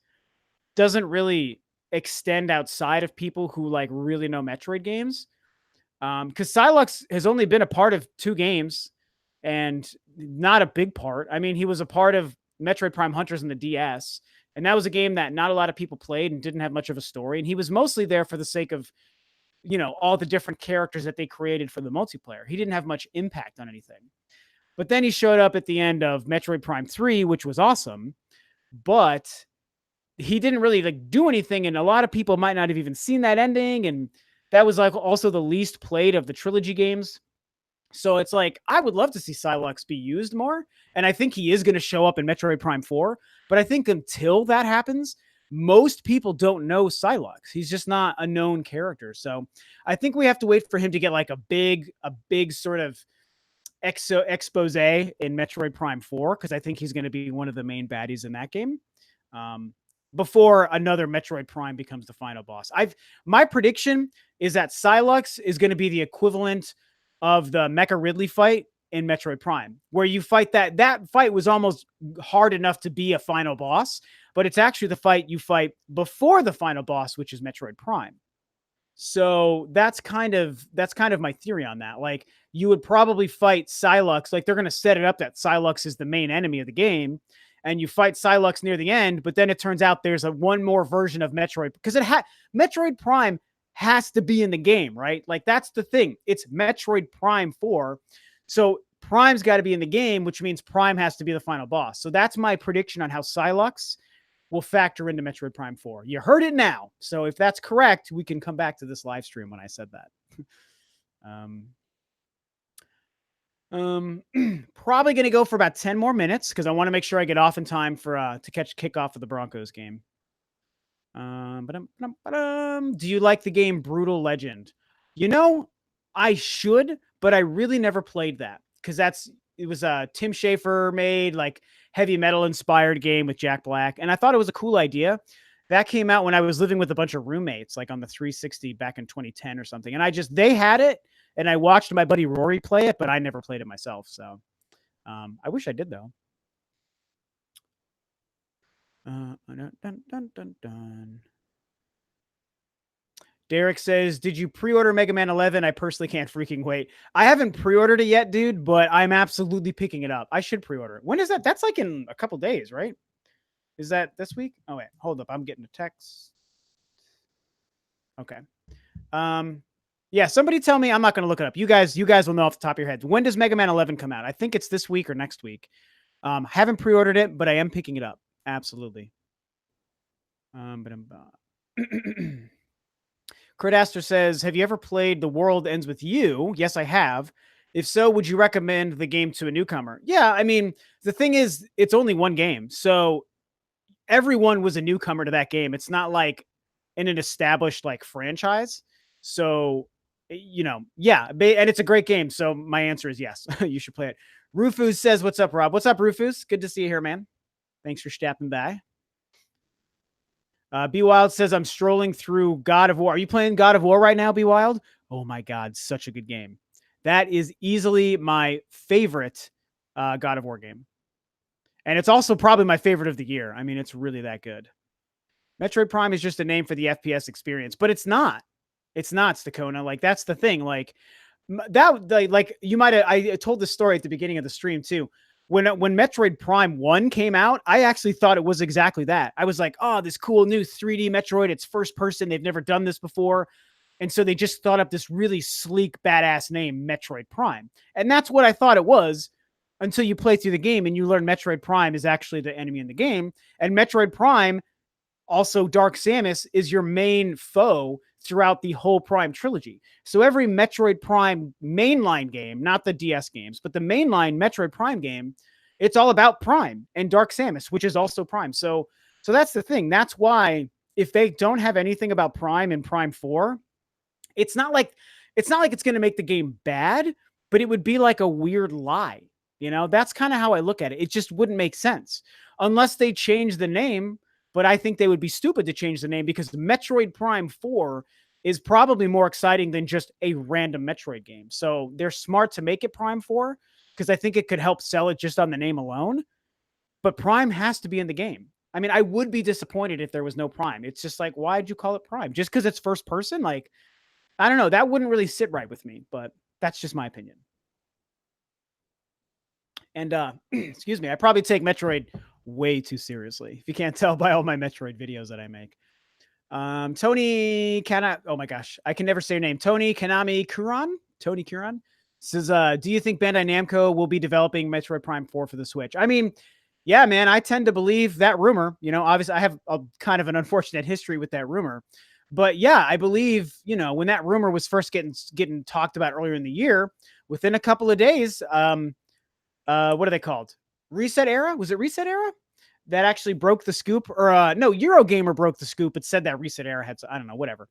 doesn't really extend outside of people who like really know Metroid games. Because Psylux has only been a part of 2 games and not a big part. I mean, he was a part of Metroid Prime Hunters in the DS, and that was a game that not a lot of people played and didn't have much of a story. And he was mostly there for the sake of, all the different characters that they created for the multiplayer. He didn't have much impact on anything. But then he showed up at the end of Metroid Prime 3, which was awesome, but he didn't really like do anything. And a lot of people might not have even seen that ending. And that was like also the least played of the trilogy games. So it's like, I would love to see Psylux be used more. And I think he is going to show up in Metroid Prime 4. But I think until that happens, most people don't know Psylux. He's just not a known character. So I think we have to wait for him to get like a big sort of expose in Metroid Prime 4, because I think he's going to be one of the main baddies in that game. Before another Metroid Prime becomes the final boss. My prediction is that Psylux is going to be the equivalent of the Mecha Ridley fight in Metroid Prime, where you fight that fight was almost hard enough to be a final boss, but it's actually the fight you fight before the final boss, which is Metroid Prime. So that's kind of my theory on that. Like, you would probably fight Psylux, like they're going to set it up that Psylux is the main enemy of the game, and you fight Psylux near the end, but then it turns out there's one more version of Metroid, because Metroid Prime has to be in the game, right? Like, that's the thing. It's Metroid Prime 4. So Prime's got to be in the game, which means Prime has to be the final boss. So that's my prediction on how Psylux will factor into Metroid Prime 4. You heard it now. So if that's correct, we can come back to this live stream when I said that. Probably going to go for about 10 more minutes because I want to make sure I get off in time for to catch kickoff of the Broncos game. Do you like the game Brutal Legend? I should, but I really never played that because it was a Tim Schafer made like heavy metal inspired game with Jack Black, and I thought it was a cool idea. That came out when I was living with a bunch of roommates, like on the 360 back in 2010 or something, and they had it. And I watched my buddy Rory play it, but I never played it myself. So I wish I did, though. Derek says, did you pre-order Mega Man 11? I personally can't freaking wait. I haven't pre-ordered it yet, dude, but I'm absolutely picking it up. I should pre-order it. When is that? That's like in a couple days, right? Is that this week? Oh, wait. Hold up. I'm getting a text. Okay. Yeah, somebody tell me. I'm not going to look it up. You guys will know off the top of your heads. When does Mega Man 11 come out? I think it's this week or next week. Haven't pre-ordered it, but I am picking it up. Absolutely. Critaster says, have you ever played The World Ends With You? Yes, I have. If so, would you recommend the game to a newcomer? Yeah, I mean, the thing is, it's only one game. So everyone was a newcomer to that game. It's not like in an established like franchise. So, yeah, and it's a great game. So my answer is yes, you should play it. Rufus says, what's up, Rob? What's up, Rufus? Good to see you here, man. Thanks for stepping by. B Wild says, I'm strolling through God of War. Are you playing God of War right now, B Wild? Oh my God, such a good game. That is easily my favorite God of War game. And it's also probably my favorite of the year. I mean, it's really that good. Metroid Prime is just a name for the FPS experience, but it's not. It's not, Stakona. Like, that's the thing. Like, that, like you might have, I told this story at the beginning of the stream too. When Metroid Prime 1 came out, I actually thought it was exactly that. I was like, oh, this cool new 3D Metroid. It's first person. They've never done this before. And so they just thought up this really sleek, badass name, Metroid Prime. And that's what I thought it was until you play through the game and you learn Metroid Prime is actually the enemy in the game. And Metroid Prime, also Dark Samus, is your main foe throughout the whole Prime trilogy. So every Metroid Prime mainline game, not the DS games, but the mainline Metroid Prime game, it's all about Prime and Dark Samus, which is also Prime. So that's the thing. That's why if they don't have anything about Prime in Prime 4, it's not like it's going to make the game bad, but it would be like a weird lie. You know, that's kind of how I look at it. It just wouldn't make sense unless they change the name. But I think they would be stupid to change the name because Metroid Prime 4 is probably more exciting than just a random Metroid game. So they're smart to make it Prime 4 because I think it could help sell it just on the name alone. But Prime has to be in the game. I mean, I would be disappointed if there was no Prime. It's just like, why'd you call it Prime? Just because it's first person? Like, I don't know. That wouldn't really sit right with me, but that's just my opinion. And excuse me, I probably take Metroid way too seriously. If you can't tell by all my Metroid videos that I make. Tony Kana, oh my gosh, I can never say your name. Tony Kanami Kuran. Tony Kuran says, do you think Bandai Namco will be developing Metroid Prime 4 for the Switch? I mean, yeah, man, I tend to believe that rumor. You know, obviously I have a kind of an unfortunate history with that rumor. But yeah, I believe, you know, when that rumor was first getting talked about earlier in the year, within a couple of days, what are they called? Reset Era? Was it Reset Era? That actually broke the scoop, or no, Eurogamer broke the scoop. It said that Reset Era had, I don't know, whatever.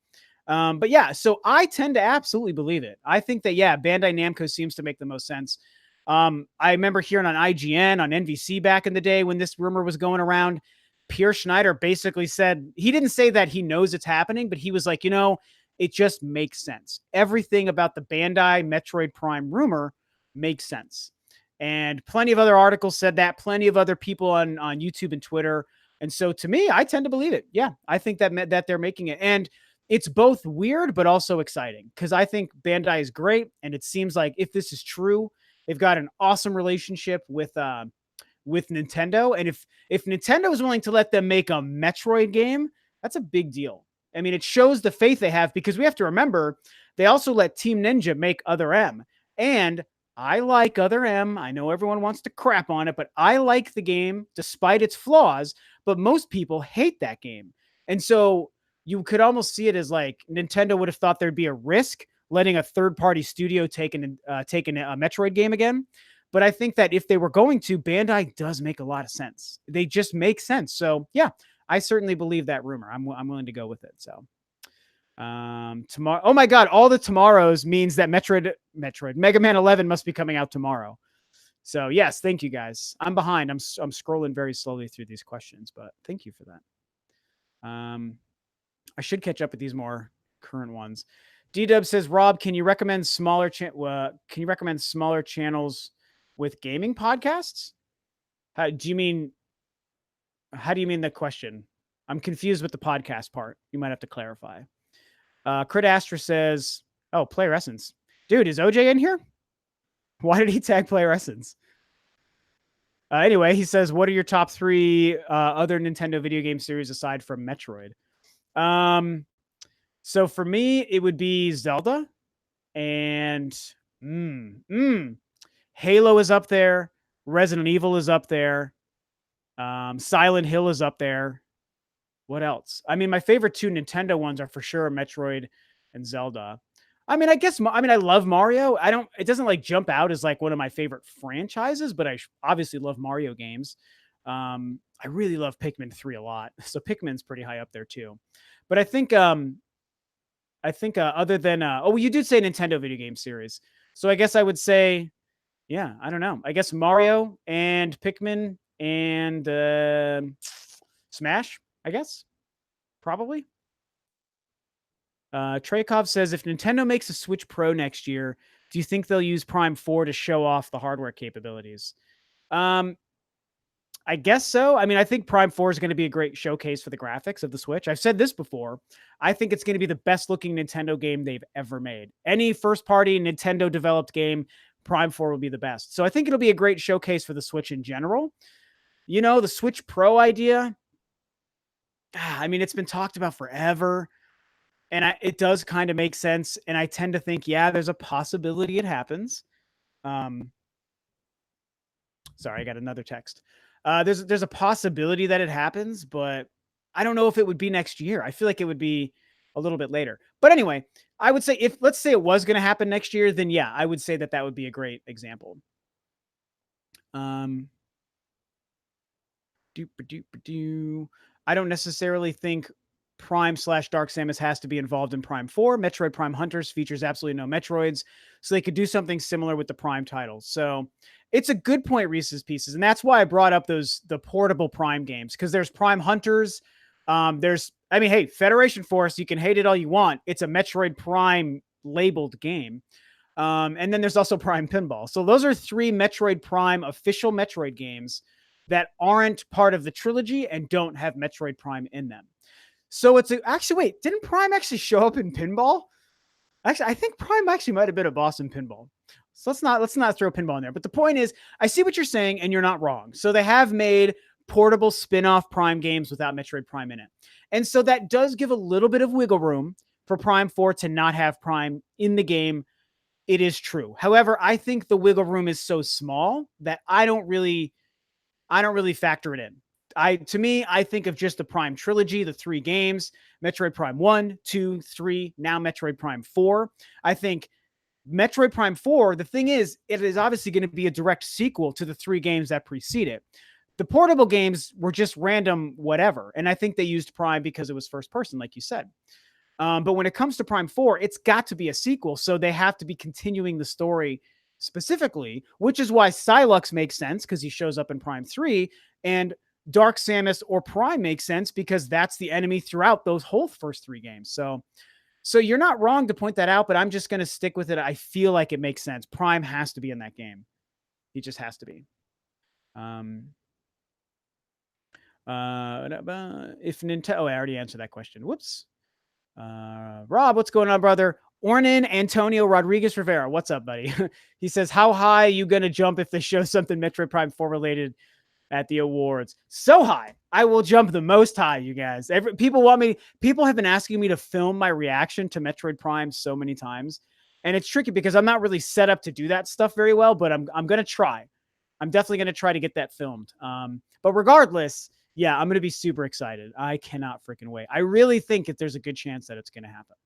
But yeah, so I tend to absolutely believe it. I think that, yeah, Bandai Namco seems to make the most sense. I remember hearing on IGN, on NVC back in the day when this rumor was going around, Pierre Schneider basically said, he didn't say that he knows it's happening, but he was like, you know, it just makes sense. Everything about the Bandai Metroid Prime rumor makes sense. And plenty of other articles said that, plenty of other people on YouTube and Twitter. And so to me, I tend to believe it. Yeah, I think that they're making it. And it's both weird, but also exciting because I think Bandai is great. And it seems like if this is true, they've got an awesome relationship with Nintendo. And if Nintendo is willing to let them make a Metroid game, that's a big deal. I mean, it shows the faith they have because we have to remember they also let Team Ninja make Other M. And I like Other M. I know everyone wants to crap on it, but I like the game despite its flaws. But most people hate that game. And so you could almost see it as like Nintendo would have thought there'd be a risk letting a third-party studio take a Metroid game again. But I think that if they were going to, Bandai does make a lot of sense. They just make sense. So yeah, I certainly believe that rumor. I'm willing to go with it. So tomorrow, oh my God, all the tomorrows means that Metroid Mega Man 11 must be coming out tomorrow. So yes, thank you guys. I'm behind. I'm scrolling very slowly through these questions, but thank you for that. I should catch up with these more current ones. D-Dub says, Rob, can you recommend smaller channels with gaming podcasts? How do you mean the question? I'm confused with the podcast part. You might have to clarify. Crit Astra says, oh, Player Essence. Dude, is OJ in here? Why did he tag Player Essence? Anyway, he says, what are your top 3 other Nintendo video game series aside from Metroid? So for me, it would be Zelda and Halo is up there. Resident Evil is up there. Silent Hill is up there. What else? I mean, my favorite 2 Nintendo ones are for sure Metroid and Zelda. I mean, I love Mario. It doesn't like jump out as like one of my favorite franchises, but I obviously love Mario games. I really love Pikmin 3 a lot. So Pikmin's pretty high up there too. But I think other than, you did say Nintendo video game series. So I guess I would say, yeah, I don't know. I guess Mario and Pikmin and Smash, I guess. Probably. Traykov says, if Nintendo makes a Switch Pro next year, do you think they'll use Prime 4 to show off the hardware capabilities? I guess so. I mean, I think Prime 4 is going to be a great showcase for the graphics of the Switch. I've said this before. I think it's going to be the best looking Nintendo game they've ever made. Any first party Nintendo developed game, Prime 4 will be the best. So I think it'll be a great showcase for the Switch in general. You know, the Switch Pro idea, I mean, it's been talked about forever. And it does kind of make sense. And I tend to think, yeah, there's a possibility it happens. Sorry, I got another text. There's a possibility that it happens, but I don't know if it would be next year. I feel like it would be a little bit later. But anyway, I would say if let's say it was going to happen next year, then yeah, I would say that that would be a great example. I don't necessarily think Prime/Dark Samus has to be involved in Prime 4. Metroid Prime Hunters features absolutely no Metroids, so they could do something similar with the Prime titles. So it's a good point, Reese's Pieces, and that's why I brought up the portable Prime games, because there's Prime Hunters. Hey, Federation Force, you can hate it all you want. It's a Metroid Prime labeled game. And then there's also Prime Pinball. So those are 3 Metroid Prime official Metroid games that aren't part of the trilogy and don't have Metroid Prime in them. So actually, wait, didn't Prime actually show up in Pinball? Actually, I think Prime actually might have been a boss in Pinball. So let's not throw Pinball in there. But the point is, I see what you're saying, and you're not wrong. So they have made portable spin-off Prime games without Metroid Prime in it. And so that does give a little bit of wiggle room for Prime 4 to not have Prime in the game. It is true. However, I think the wiggle room is so small that I don't really factor it in. To me, I think of just the Prime trilogy, the 3 games, Metroid Prime 1, 2, 3, now Metroid Prime 4. I think Metroid Prime 4, the thing is, it is obviously going to be a direct sequel to the 3 games that precede it. The portable games were just random whatever, and I think they used Prime because it was first person, like you said. But when it comes to Prime 4, it's got to be a sequel, so they have to be continuing the story specifically, which is why Psylux makes sense because he shows up in Prime 3, and Dark Samus or Prime makes sense because that's the enemy throughout those whole first 3 games. So you're not wrong to point that out, but I'm just going to stick with it. I feel like it makes sense. Prime has to be in that game. He just has to be. If Nintendo, I already answered that question. Whoops. Rob, what's going on, brother? Ornan Antonio Rodriguez Rivera, what's up, buddy? He says, how high are you going to jump if they show something Metroid Prime 4 related at the awards? So high. I will jump the most high, you guys. People have been asking me to film my reaction to Metroid Prime so many times. And it's tricky because I'm not really set up to do that stuff very well, but I'm going to try. I'm definitely going to try to get that filmed. But regardless, yeah, I'm going to be super excited. I cannot freaking wait. I really think that there's a good chance that it's going to happen.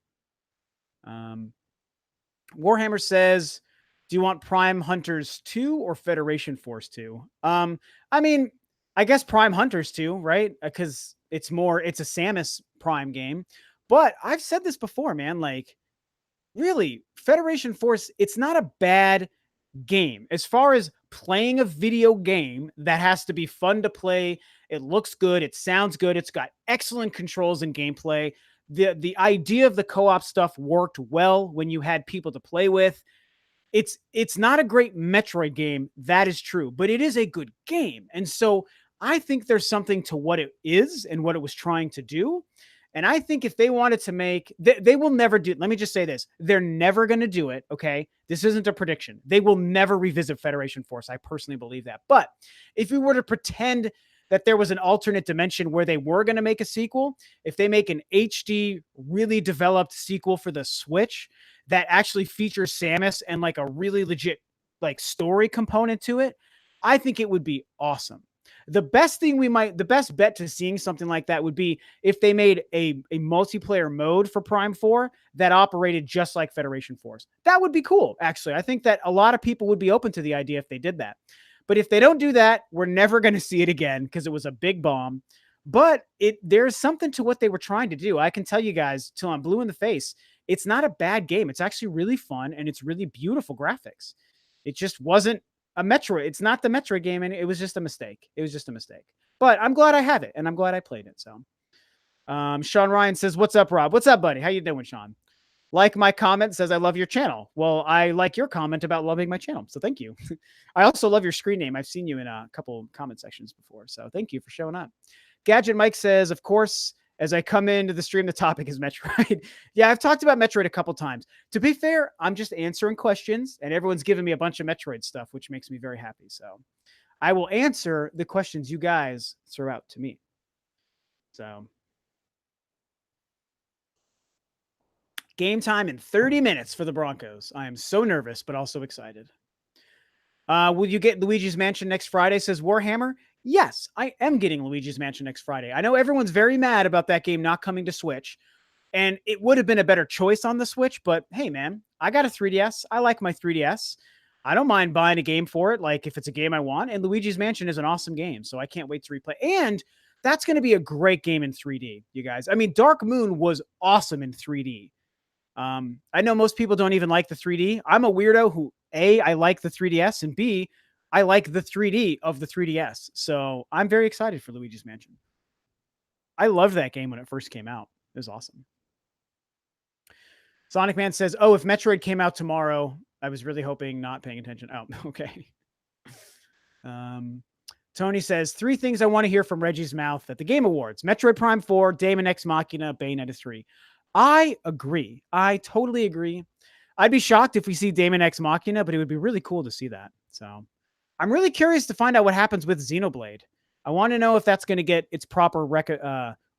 Warhammer says, do you want Prime Hunters 2 or Federation Force 2? I mean, I guess Prime Hunters 2, right? Because it's a Samus Prime game. But I've said this before, man. Like, really, Federation Force, it's not a bad game. As far as playing a video game that has to be fun to play, it looks good, it sounds good, it's got excellent controls and gameplay. The idea of the co-op stuff worked well when you had people to play with. It's not a great Metroid game, that is true, but it is a good game. And so I think there's something to what it is and what it was trying to do. And I think if they wanted to make, they will never do, let me just say this, they're never going to do it, okay? This isn't a prediction. They will never revisit Federation Force. I personally believe that. But if we were to pretend that there was an alternate dimension where they were going to make a sequel, if they make an HD, really developed sequel for the Switch that actually features Samus and like a really legit like story component to it, I think it would be awesome. The best bet to seeing something like that would be if they made a multiplayer mode for Prime 4 that operated just like Federation Force. That would be cool, actually. I think that a lot of people would be open to the idea if they did that. But if they don't do that, we're never going to see it again because it was a big bomb. But there's something to what they were trying to do. I can tell you guys till I'm blue in the face, it's not a bad game. It's actually really fun and it's really beautiful graphics. It just wasn't a Metroid. It's not the Metroid game, and it was just a mistake. It was just a mistake. But I'm glad I have it, and I'm glad I played it. So, Sean Ryan says, "What's up, Rob? What's up, buddy? How you doing, Sean?" Like my comment says, "I love your channel." Well, I like your comment about loving my channel, so thank you. I also love your screen name. I've seen you in a couple comment sections before, so thank you for showing up. Gadget Mike says, "Of course." As I come into the stream, the topic is Metroid. Yeah, I've talked about Metroid a couple times. To be fair, I'm just answering questions, and everyone's giving me a bunch of Metroid stuff, which makes me very happy. So I will answer the questions you guys throw out to me. So game time in 30 minutes for the Broncos. I am so nervous, but also excited. Will you get Luigi's Mansion next Friday? Says Warhammer. Yes, I am getting Luigi's Mansion next Friday. I know everyone's very mad about that game not coming to Switch, and it would have been a better choice on the Switch, but hey, man, I got a 3DS. I like my 3DS. I don't mind buying a game for it, like if it's a game I want. And Luigi's Mansion is an awesome game, so I can't wait to replay. And that's going to be a great game in 3D, you guys. I mean, Dark Moon was awesome in 3D. I know most people don't even like the 3D. I'm a weirdo who, A, I like the 3DS, and B, I like the 3D of the 3DS. So I'm very excited for Luigi's Mansion. I loved that game when it first came out. It was awesome. Sonic Man says, "Oh, if Metroid came out tomorrow, I was really hoping, not paying attention." Oh, okay. Tony says, 3 things I want to hear from Reggie's mouth at the Game Awards: Metroid Prime 4, Daemon X Machina, Bayonetta 3. I agree. I totally agree. I'd be shocked if we see Daemon X Machina, but it would be really cool to see that. So I'm really curious to find out what happens with Xenoblade. I want to know if that's going to get its proper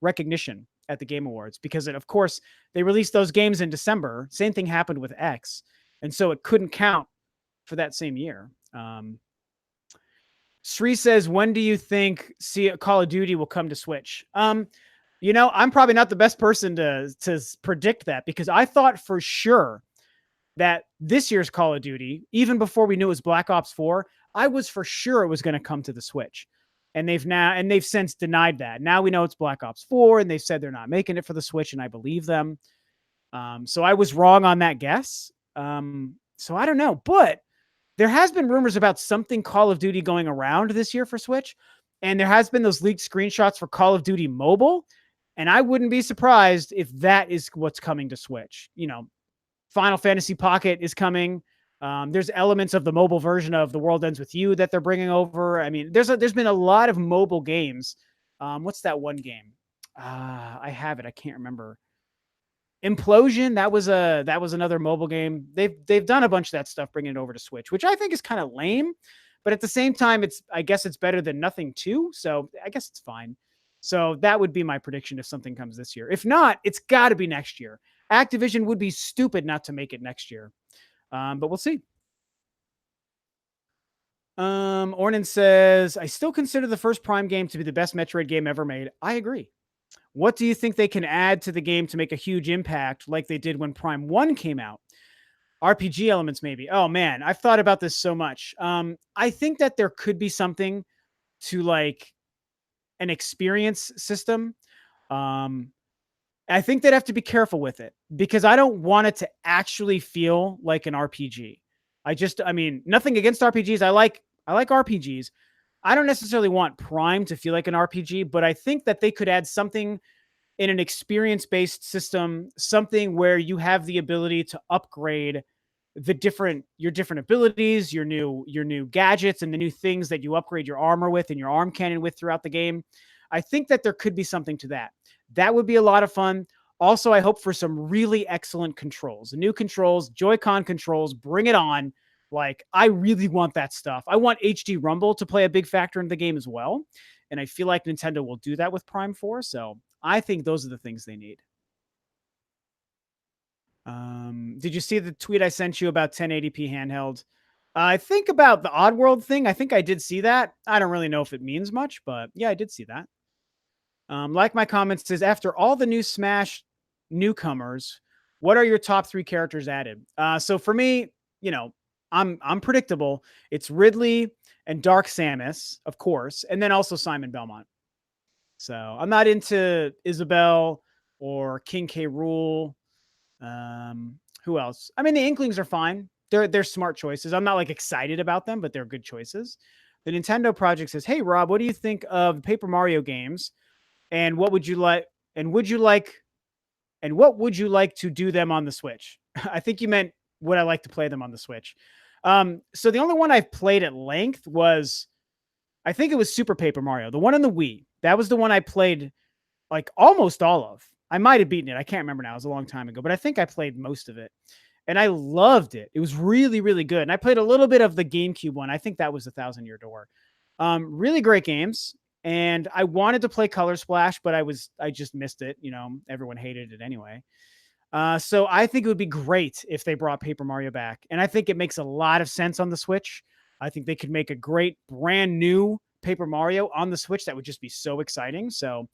recognition at the Game Awards, because of course they released those games in December. Same thing happened with X, and so it couldn't count for that same year. Sri says, "When do you think Call of Duty will come to Switch?" You know, I'm probably not the best person to predict that, because I thought for sure that this year's Call of Duty, even before we knew it was Black Ops 4, I was for sure it was going to come to the Switch. And they've since denied that. Now we know it's Black Ops 4, and they've said they're not making it for the Switch, and I believe them. So I was wrong on that guess. So I don't know, but there has been rumors about something Call of Duty going around this year for Switch, and there has been those leaked screenshots for Call of Duty Mobile, and I wouldn't be surprised if that is what's coming to Switch. You know, Final Fantasy Pocket is coming. There's elements of the mobile version of The World Ends With You that they're bringing over. I mean, there's been a lot of mobile games. What's that one game? I have it. I can't remember. Implosion. That was another mobile game. They've done a bunch of that stuff, bringing it over to Switch, which I think is kind of lame. But at the same time, I guess it's better than nothing too. So I guess it's fine. So that would be my prediction if something comes this year. If not, it's got to be next year. Activision would be stupid not to make it next year. But we'll see. Ornan says, "I still consider the first Prime game to be the best Metroid game ever made." I agree. What do you think they can add to the game to make a huge impact like they did when Prime 1 came out? RPG elements, maybe. Oh, man, I've thought about this so much. I think that there could be something to like an experience system. I think they'd have to be careful with it, because I don't want it to actually feel like an RPG. I mean, nothing against RPGs. I like RPGs. I don't necessarily want Prime to feel like an RPG, but I think that they could add something in an experience-based system, something where you have the ability to upgrade your different abilities, your new gadgets, and the new things that you upgrade your armor with and your arm cannon with throughout the game. I think that there could be something to that. That would be a lot of fun. Also, I hope for some really excellent controls, new controls, Joy-Con controls, bring it on. Like, I really want that stuff. I want HD Rumble to play a big factor in the game as well. And I feel like Nintendo will do that with Prime 4. So I think those are the things they need. Did you see the tweet I sent you about 1080p handheld? I think about the Oddworld thing. I think I did see that. I don't really know if it means much, but yeah, I did see that. Like my comments says, after all the new Smash newcomers, what are your top 3 characters added? So for me, you know, I'm predictable. It's Ridley and Dark Samus, of course, and then also Simon Belmont. So I'm not into Isabelle or King K. Rool. Who else? I mean, the Inklings are fine. they're smart choices. I'm not like excited about them, but they're good choices. The Nintendo project says, "Hey Rob, what do you think of Paper Mario games? And what would you like? And would you like? And what would you like to do them on the Switch?" I think you meant would I like to play them on the Switch. So the only one I've played at length was I think it was Super Paper Mario, the one on the Wii. That was the one I played like almost all of. I might have beaten it. I can't remember now. It was a long time ago, but I think I played most of it. And I loved it. It was really, really good. And I played a little bit of the GameCube one. I think that was the Thousand Year Door. Really great games. And I wanted to play Color Splash, but I just missed it. You know, everyone hated it anyway. So I think it would be great if they brought Paper Mario back. And I think it makes a lot of sense on the Switch. I think they could make a great brand new Paper Mario on the Switch. That would just be so exciting. So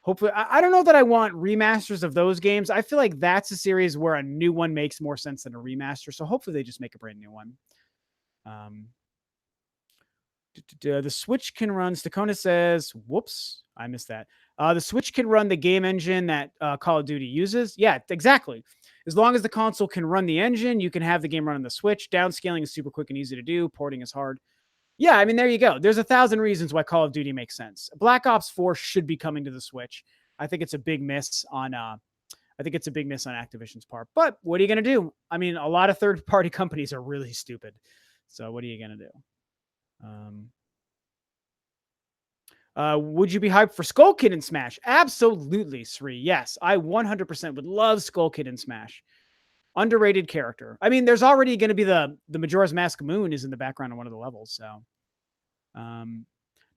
hopefully, I don't know that I want remasters of those games. I feel like that's a series where a new one makes more sense than a remaster. So hopefully they just make a brand new one. The Switch can run, Stakona says, whoops, I missed that. The Switch can run the game engine that Call of Duty uses. Yeah, exactly. As long as the console can run the engine, you can have the game run on the Switch. Downscaling is super quick and easy to do. Porting is hard. Yeah, I mean, there you go. There's 1,000 reasons why Call of Duty makes sense. Black Ops 4 should be coming to the Switch. I think it's a big miss on Activision's part. But what are you going to do? I mean, a lot of third-party companies are really stupid. So what are you going to do? Would you be hyped for Skull Kid in Smash? Absolutely, Sri. Yes, I 100% would love Skull Kid in Smash. Underrated character. I mean, there's already going to be the Majora's Mask Moon is in the background on one of the levels. So,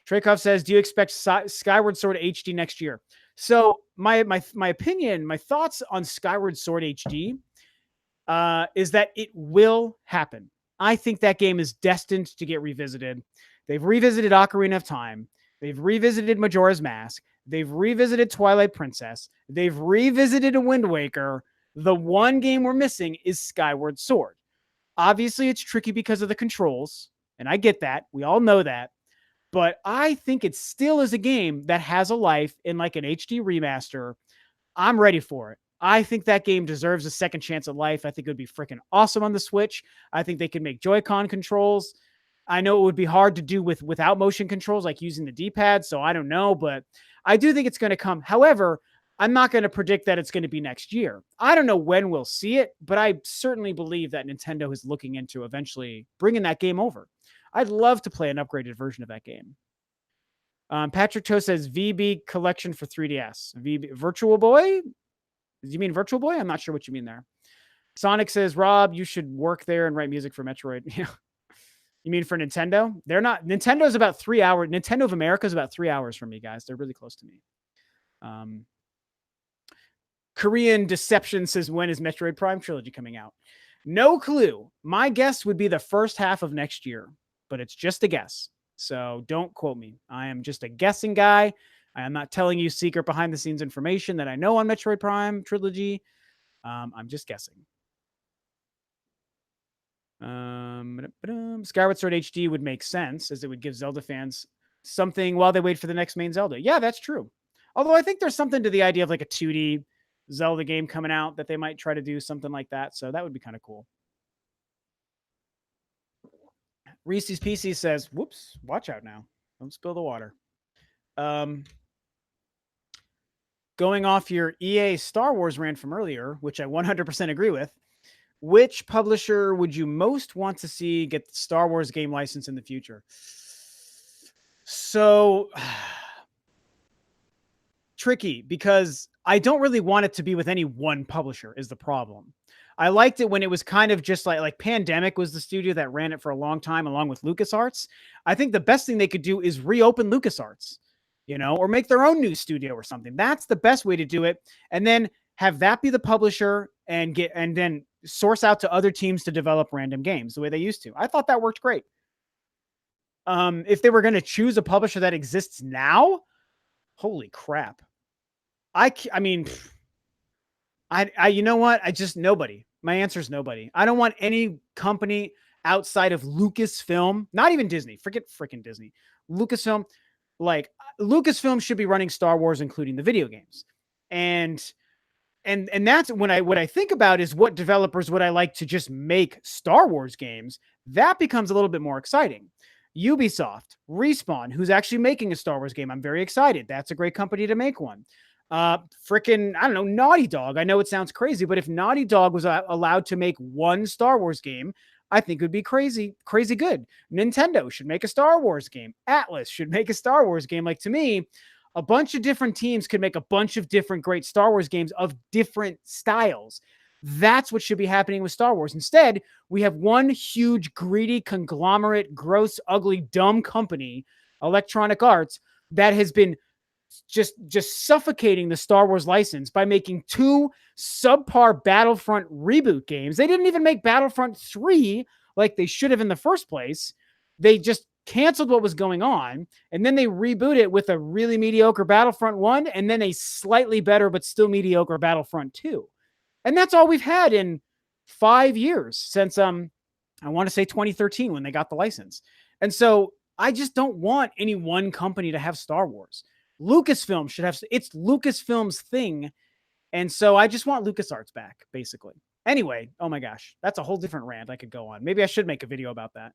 Traykov says, "Do you expect Skyward Sword HD next year?" So, my opinion, my thoughts on Skyward Sword HD is that it will happen. I think that game is destined to get revisited. They've revisited Ocarina of Time. They've revisited Majora's Mask. They've revisited Twilight Princess. They've revisited a Wind Waker. The one game we're missing is Skyward Sword. Obviously, it's tricky because of the controls, and I get that. We all know that. But I think it still is a game that has a life in like an HD remaster. I'm ready for it. I think that game deserves a second chance at life. I think it would be freaking awesome on the Switch. I think they could make Joy-Con controls. I know it would be hard to do without motion controls, like using the D-pad. So I don't know, but I do think it's going to come. However, I'm not going to predict that it's going to be next year. I don't know when we'll see it, but I certainly believe that Nintendo is looking into eventually bringing that game over. I'd love to play an upgraded version of that game. Patrick Toe says VB collection for 3DS. VB Virtual Boy? Do you mean Virtual Boy? I'm not sure what you mean there. Sonic says, Rob, you should work there and write music for Metroid. Yeah. You mean for Nintendo? They're not. Nintendo's about 3 hours. Nintendo of America is about 3 hours from me, guys. They're really close to me. Korean Deception says, when is Metroid Prime Trilogy coming out? No clue. My guess would be the first half of next year, but it's just a guess. So don't quote me. I am just a guessing guy. I am not telling you secret behind the scenes information that I know on Metroid Prime Trilogy. I'm just guessing. Skyward Sword HD would make sense as it would give Zelda fans something while they wait for the next main Zelda. Yeah, that's true. Although I think there's something to the idea of like a 2D Zelda game coming out that they might try to do something like that. So that would be kind of cool. Reese's PC says, whoops, watch out now. Don't spill the water. Going off your EA Star Wars rant from earlier, which I 100% agree with, which publisher would you most want to see get the Star Wars game license in the future? So tricky because I don't really want it to be with any one publisher is the problem. I liked it when it was kind of just like Pandemic was the studio that ran it for a long time along with LucasArts. I think the best thing they could do is reopen LucasArts, or make their own new studio or something. That's the best way to do it. And then have that be the publisher and then source out to other teams to develop random games the way they used to. I thought that worked great. If they were going to choose a publisher that exists now, holy crap. I mean, you know what? Nobody. My answer is nobody. I don't want any company outside of Lucasfilm, not even Disney. Forget freaking Disney. Lucasfilm, like Lucasfilm should be running Star Wars, including the video games. And and that's when what I think about is what developers would I like to just make Star Wars games. That becomes a little bit more exciting. Ubisoft, Respawn, who's actually making a Star Wars game. I'm very excited. That's a great company to make one. Freaking, I don't know, Naughty Dog. I know it sounds crazy, but if Naughty Dog was allowed to make one Star Wars game, I think it would be crazy, crazy good. Nintendo should make a Star Wars game. Atlas should make a Star Wars game. Like, to me, a bunch of different teams could make a bunch of different great Star Wars games of different styles. That's what should be happening with Star Wars. Instead, we have one huge, greedy, conglomerate, gross, ugly, dumb company, Electronic Arts, that has been just suffocating the Star Wars license by making 2 subpar Battlefront reboot games. They didn't even make Battlefront 3 like they should have in the first place. They just canceled what was going on, and then they reboot it with a really mediocre Battlefront 1 and then a slightly better but still mediocre Battlefront 2. And that's all we've had in 5 years since I want to say 2013 when they got the license. And so I just don't want any one company to have Star Wars. Lucasfilm should have, it's Lucasfilm's thing. And so I just want LucasArts back, basically. Anyway, oh my gosh, that's a whole different rant I could go on. Maybe I should make a video about that.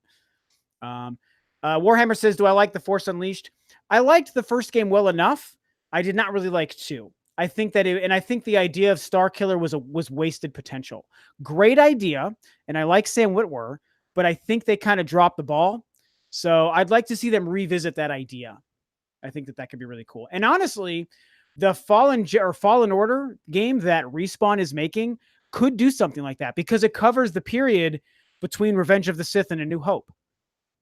Warhammer says, do I like The Force Unleashed? I liked the first game well enough. I did not really like 2. I think that I think the idea of Starkiller was wasted potential. Great idea, and I like Sam Witwer, but I think they kind of dropped the ball. So I'd like to see them revisit that idea. I think that could be really cool. And honestly, the Fallen Order game that Respawn is making could do something like that because it covers the period between Revenge of the Sith and A New Hope.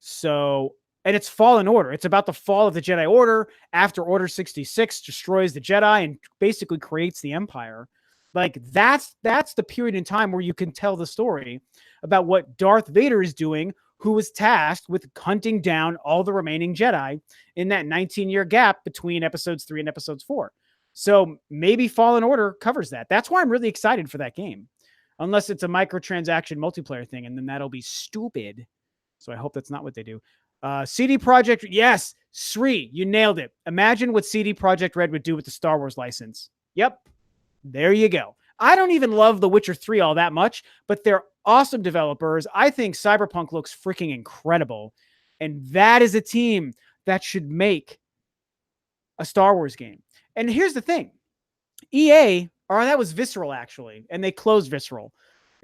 So, and it's Fallen Order. It's about the fall of the Jedi Order after Order 66 destroys the Jedi and basically creates the Empire. Like, that's the period in time where you can tell the story about what Darth Vader is doing, who was tasked with hunting down all the remaining Jedi in that 19-year gap between episodes 3 and episodes 4. So maybe Fallen Order covers that. That's why I'm really excited for that game. Unless it's a microtransaction multiplayer thing, and then that'll be stupid. So I hope that's not what they do. CD Projekt, yes, Sri, you nailed it. Imagine what CD Projekt Red would do with the Star Wars license. Yep, there you go. I don't even love The Witcher 3 all that much, but they're awesome developers. I think Cyberpunk looks freaking incredible. And that is a team that should make a Star Wars game. And here's the thing. EA, or that was Visceral actually, and they closed Visceral.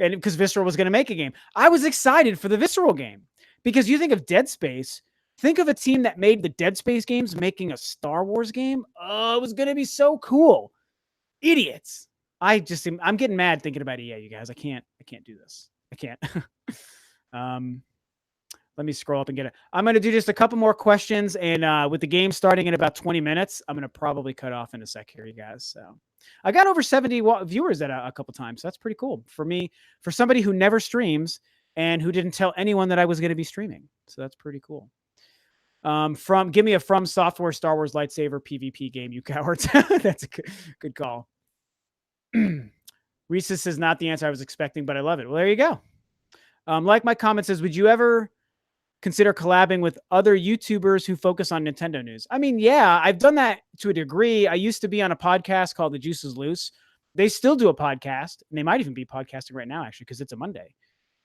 And because Visceral was going to make a game. I was excited for the Visceral game. Because you think of Dead Space, think of a team that made the Dead Space games making a Star Wars game. Oh, it was going to be so cool. Idiots. I'm getting mad thinking about EA, you guys. I can't do this. I can't. Let me scroll up and get it. I'm going to do just a couple more questions. And with the game starting in about 20 minutes, I'm going to probably cut off in a sec here, you guys. So I got over 70 viewers at a couple times. So that's pretty cool for me, for somebody who never streams and who didn't tell anyone that I was going to be streaming. So that's pretty cool. Give me a From Software Star Wars lightsaber PvP game, you cowards. That's a good call. Reese's is not the answer I was expecting, but I love it. Well, there you go. Like my comment says, would you ever consider collabing with other YouTubers who focus on Nintendo news? I mean, yeah, I've done that to a degree. I used to be on a podcast called The Juice is Loose. They still do a podcast, and they might even be podcasting right now, actually, because it's a Monday.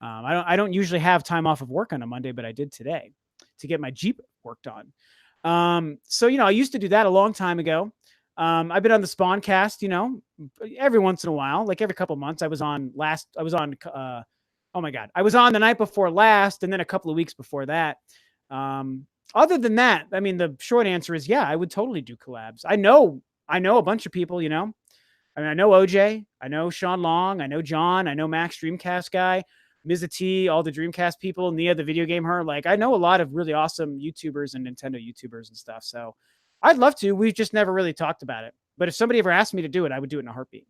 I don't usually have time off of work on a Monday, but I did today to get my Jeep worked on. So, I used to do that a long time ago. I've been on the Spawncast, every once in a while, like every couple of months. I was on the night before last, and then a couple of weeks before that. Other than that, I mean, the short answer is, yeah, I would totally do collabs. I know a bunch of people, I mean, I know OJ, I know Sean Long, I know John, I know Max Dreamcast guy, Miza T, all the Dreamcast people, Nia, the video game her. Like, I know a lot of really awesome YouTubers and Nintendo YouTubers and stuff. So I'd love to. We've just never really talked about it. But if somebody ever asked me to do it, I would do it in a heartbeat.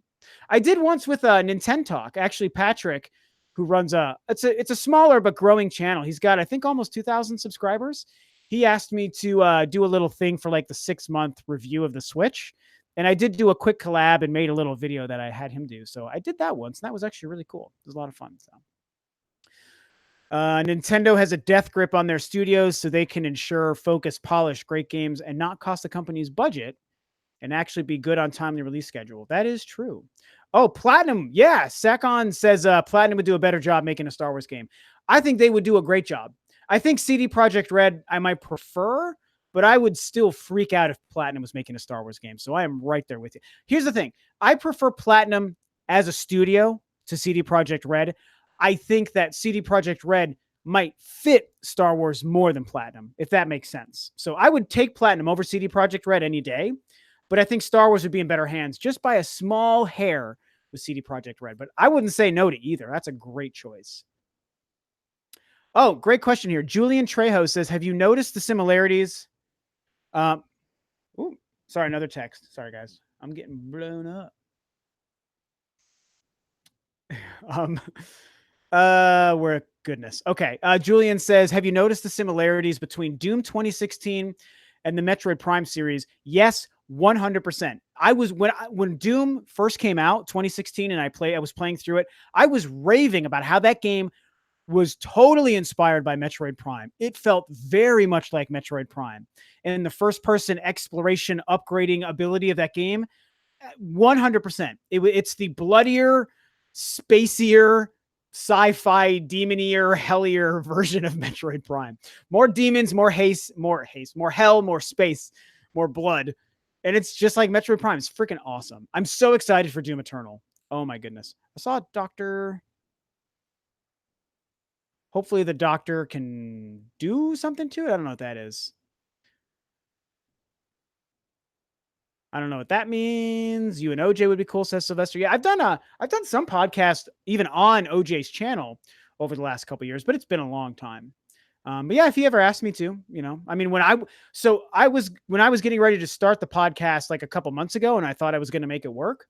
I did once with Nintendo Talk. Actually, Patrick, who runs it's a smaller but growing channel. He's got, I think, almost 2,000 subscribers. He asked me to do a little thing for like the 6-month review of the Switch. And I did do a quick collab and made a little video that I had him do. So I did that once, and that was actually really cool. It was a lot of fun. So Nintendo has a death grip on their studios so they can ensure focus, polish, great games, and not cost the company's budget and actually be good on timely release schedule. That is true. Oh, Platinum. Yeah. Sakon says Platinum would do a better job making a Star Wars game. I think they would do a great job. I think CD Projekt Red I might prefer, but I would still freak out if Platinum was making a Star Wars game. So I am right there with you. Here's the thing. I prefer Platinum as a studio to CD Projekt Red. I think that CD Projekt Red might fit Star Wars more than Platinum, if that makes sense. So I would take Platinum over CD Projekt Red any day, but I think Star Wars would be in better hands just by a small hair with CD Projekt Red. But I wouldn't say no to either. That's a great choice. Oh, great question here. Julian Trejo says, have you noticed the similarities? Ooh, sorry, another text. Sorry, guys. I'm getting blown up. um, where goodness. Okay. Julian says, have you noticed the similarities between Doom 2016 and the Metroid Prime series? Yes, 100%. I was when Doom first came out, 2016, and I was playing through it. I was raving about how that game was totally inspired by Metroid Prime. It felt very much like Metroid Prime. And the first person exploration upgrading ability of that game, 100%. It's the bloodier, spacier, sci-fi, demonier, hellier version of Metroid Prime. More demons, more hell, more space, more blood. And it's just like Metroid Prime. It's freaking awesome. I'm so excited for Doom Eternal. Oh my goodness. I saw Dr. Hopefully the doctor can do something to it. I don't know what that is. I don't know what that means. You and OJ would be cool, says Sylvester. Yeah, I've done some podcast even on OJ's channel over the last couple years, but it's been a long time. But yeah, if he ever asked me to, I mean, when I was getting ready to start the podcast like a couple months ago, and I thought I was going to make it work,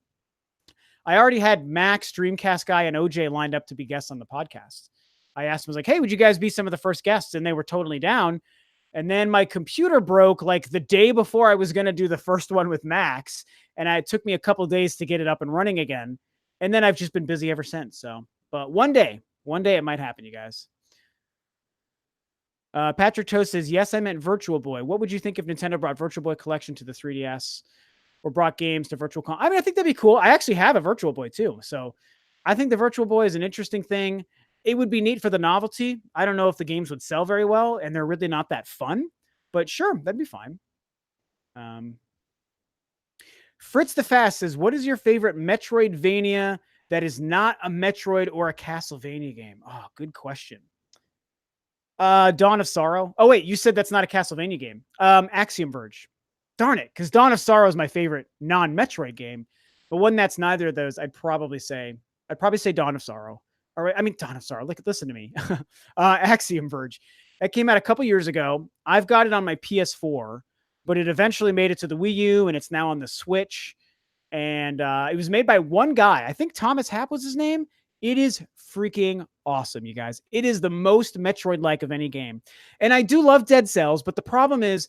I already had Max, Dreamcast guy, and OJ lined up to be guests on the podcast. I asked him, I was like, hey, would you guys be some of the first guests? And they were totally down. And then my computer broke like the day before I was going to do the first one with Max. And it took me a couple days to get it up and running again. And then I've just been busy ever since. So, but one day it might happen, you guys. Patrick Toe says, yes, I meant Virtual Boy. What would you think if Nintendo brought Virtual Boy Collection to the 3DS or brought games to Virtual Console? I mean, I think that'd be cool. I actually have a Virtual Boy too. So I think the Virtual Boy is an interesting thing. It would be neat for the novelty. I don't know if the games would sell very well, and they're really not that fun, but sure, that'd be fine. Fritz the Fast says, what is your favorite Metroidvania that is not a Metroid or a Castlevania game? Oh, good question. Dawn of Sorrow. Oh, wait, you said that's not a Castlevania game. Axiom Verge. Darn it, because Dawn of Sorrow is my favorite non-Metroid game, but one that's neither of those, I'd probably say Dawn of Sorrow. All right, I mean, Dawn of Sorrow. Listen to me. Axiom Verge. It came out a couple years ago. I've got it on my PS4, but it eventually made it to the Wii U, and it's now on the Switch. And it was made by one guy. I think Thomas Happ was his name. It is freaking awesome, you guys. It is the most Metroid-like of any game. And I do love Dead Cells, but the problem is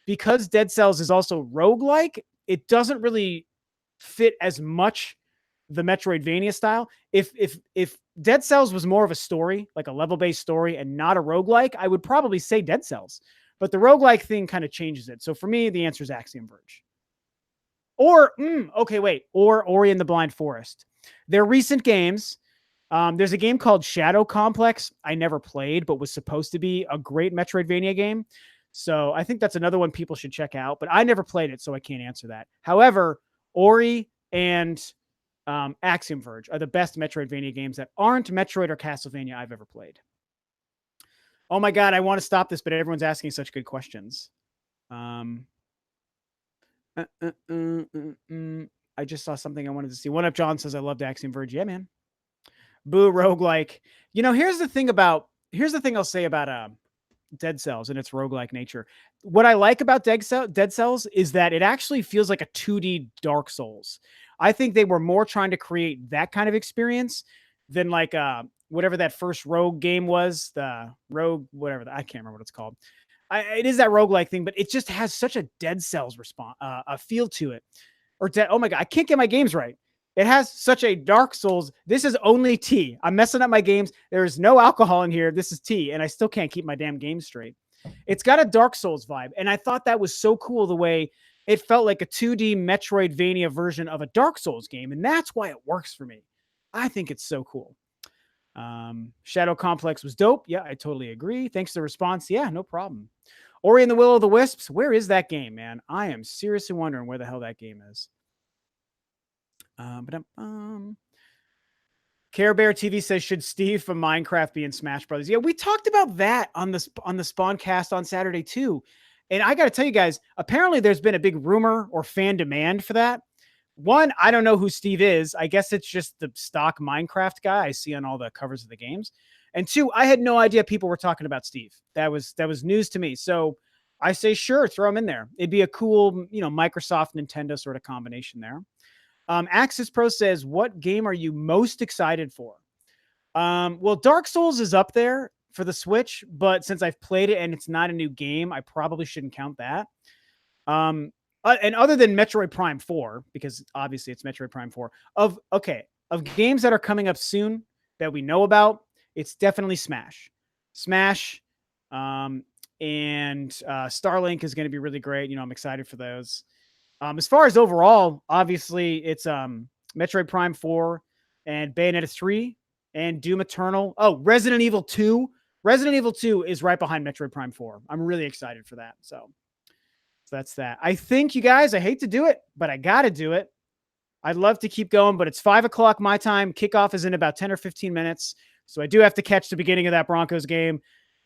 because Dead Cells is also roguelike, it doesn't really fit as much the Metroidvania style. If Dead Cells was more of a story, like a level-based story and not a roguelike, I would probably say Dead Cells. But the roguelike thing kind of changes it. So for me, the answer is Axiom Verge. Or, or Ori and the Blind Forest. They're recent games. There's a game called Shadow Complex I never played, but was supposed to be a great Metroidvania game. So I think that's another one people should check out, but I never played it, so I can't answer that. However, Ori and Axiom Verge are the best Metroidvania games that aren't Metroid or Castlevania I've ever played. Oh my God, I want to stop this, but everyone's asking such good questions. I just saw something I wanted to see. One Up John says, I loved Axiom Verge. Yeah, man. Boo, roguelike. Here's the thing I'll say about Dead Cells and its roguelike nature. What I like about Dead Cells is that it actually feels like a 2D Dark Souls. I think they were more trying to create that kind of experience than like whatever that first Rogue game was, the Rogue, whatever, I can't remember what it's called. It is that roguelike thing, but it just has such a Dead Cells a feel to it. Oh my God, I can't get my games right. It has such a Dark Souls. This is only tea. I'm messing up my games. There is no alcohol in here. This is tea, and I still can't keep my damn game straight. It's got a Dark Souls vibe, and I thought that was so cool the way It felt like a 2D Metroidvania version of a Dark Souls game, and that's why it works for me. I think it's so cool. Shadow Complex was dope. Yeah, I totally agree. Thanks for the response. Yeah, no problem. Ori and the Will of the Wisps. Where is that game, man? I am seriously wondering where the hell that game is. Care Bear TV says, should Steve from Minecraft be in Smash Brothers? Yeah, we talked about that on the Spawncast on Saturday too. And I got to tell you guys, apparently there's been a big rumor or fan demand for that. One, I don't know who Steve is. I guess it's just the stock Minecraft guy I see on all the covers of the games. And two, I had no idea people were talking about Steve. That was news to me. So I say, sure, throw him in there. It'd be a cool, Microsoft Nintendo sort of combination there. Axis Pro says, what game are you most excited for? Well, Dark Souls is up there for the Switch, but since I've played it and it's not a new game, I probably shouldn't count that. And other than Metroid Prime 4, because obviously it's Metroid Prime 4, of games that are coming up soon that we know about, it's definitely Smash. And Starlink is going to be really great. I'm excited for those. As far as overall, obviously it's Metroid Prime 4 and Bayonetta 3 and Doom Eternal. Oh, Resident Evil 2. Resident Evil 2 is right behind Metroid Prime 4. I'm really excited for that. So that's that. I think, you guys, I hate to do it, but I got to do it. I'd love to keep going, but it's 5 o'clock my time. Kickoff is in about 10 or 15 minutes. So I do have to catch the beginning of that Broncos game.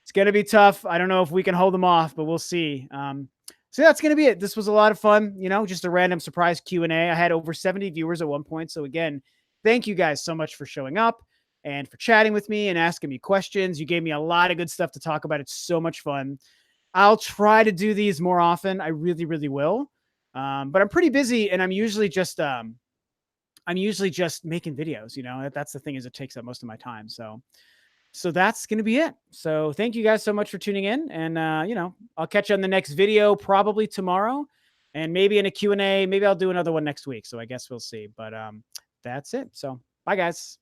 It's going to be tough. I don't know if we can hold them off, but we'll see. So that's going to be it. This was a lot of fun, just a random surprise Q&A. I had over 70 viewers at one point. So again, thank you guys so much for showing up and for chatting with me and asking me questions. You gave me a lot of good stuff to talk about. It's so much fun. I'll try to do these more often. I really, really will. But I'm pretty busy, and I'm usually just making videos. That's the thing, is it takes up most of my time. So that's going to be it. So thank you guys so much for tuning in. And, I'll catch you on the next video, probably tomorrow, and maybe in a Q&A. Maybe I'll do another one next week. So I guess we'll see. But that's it. So bye, guys.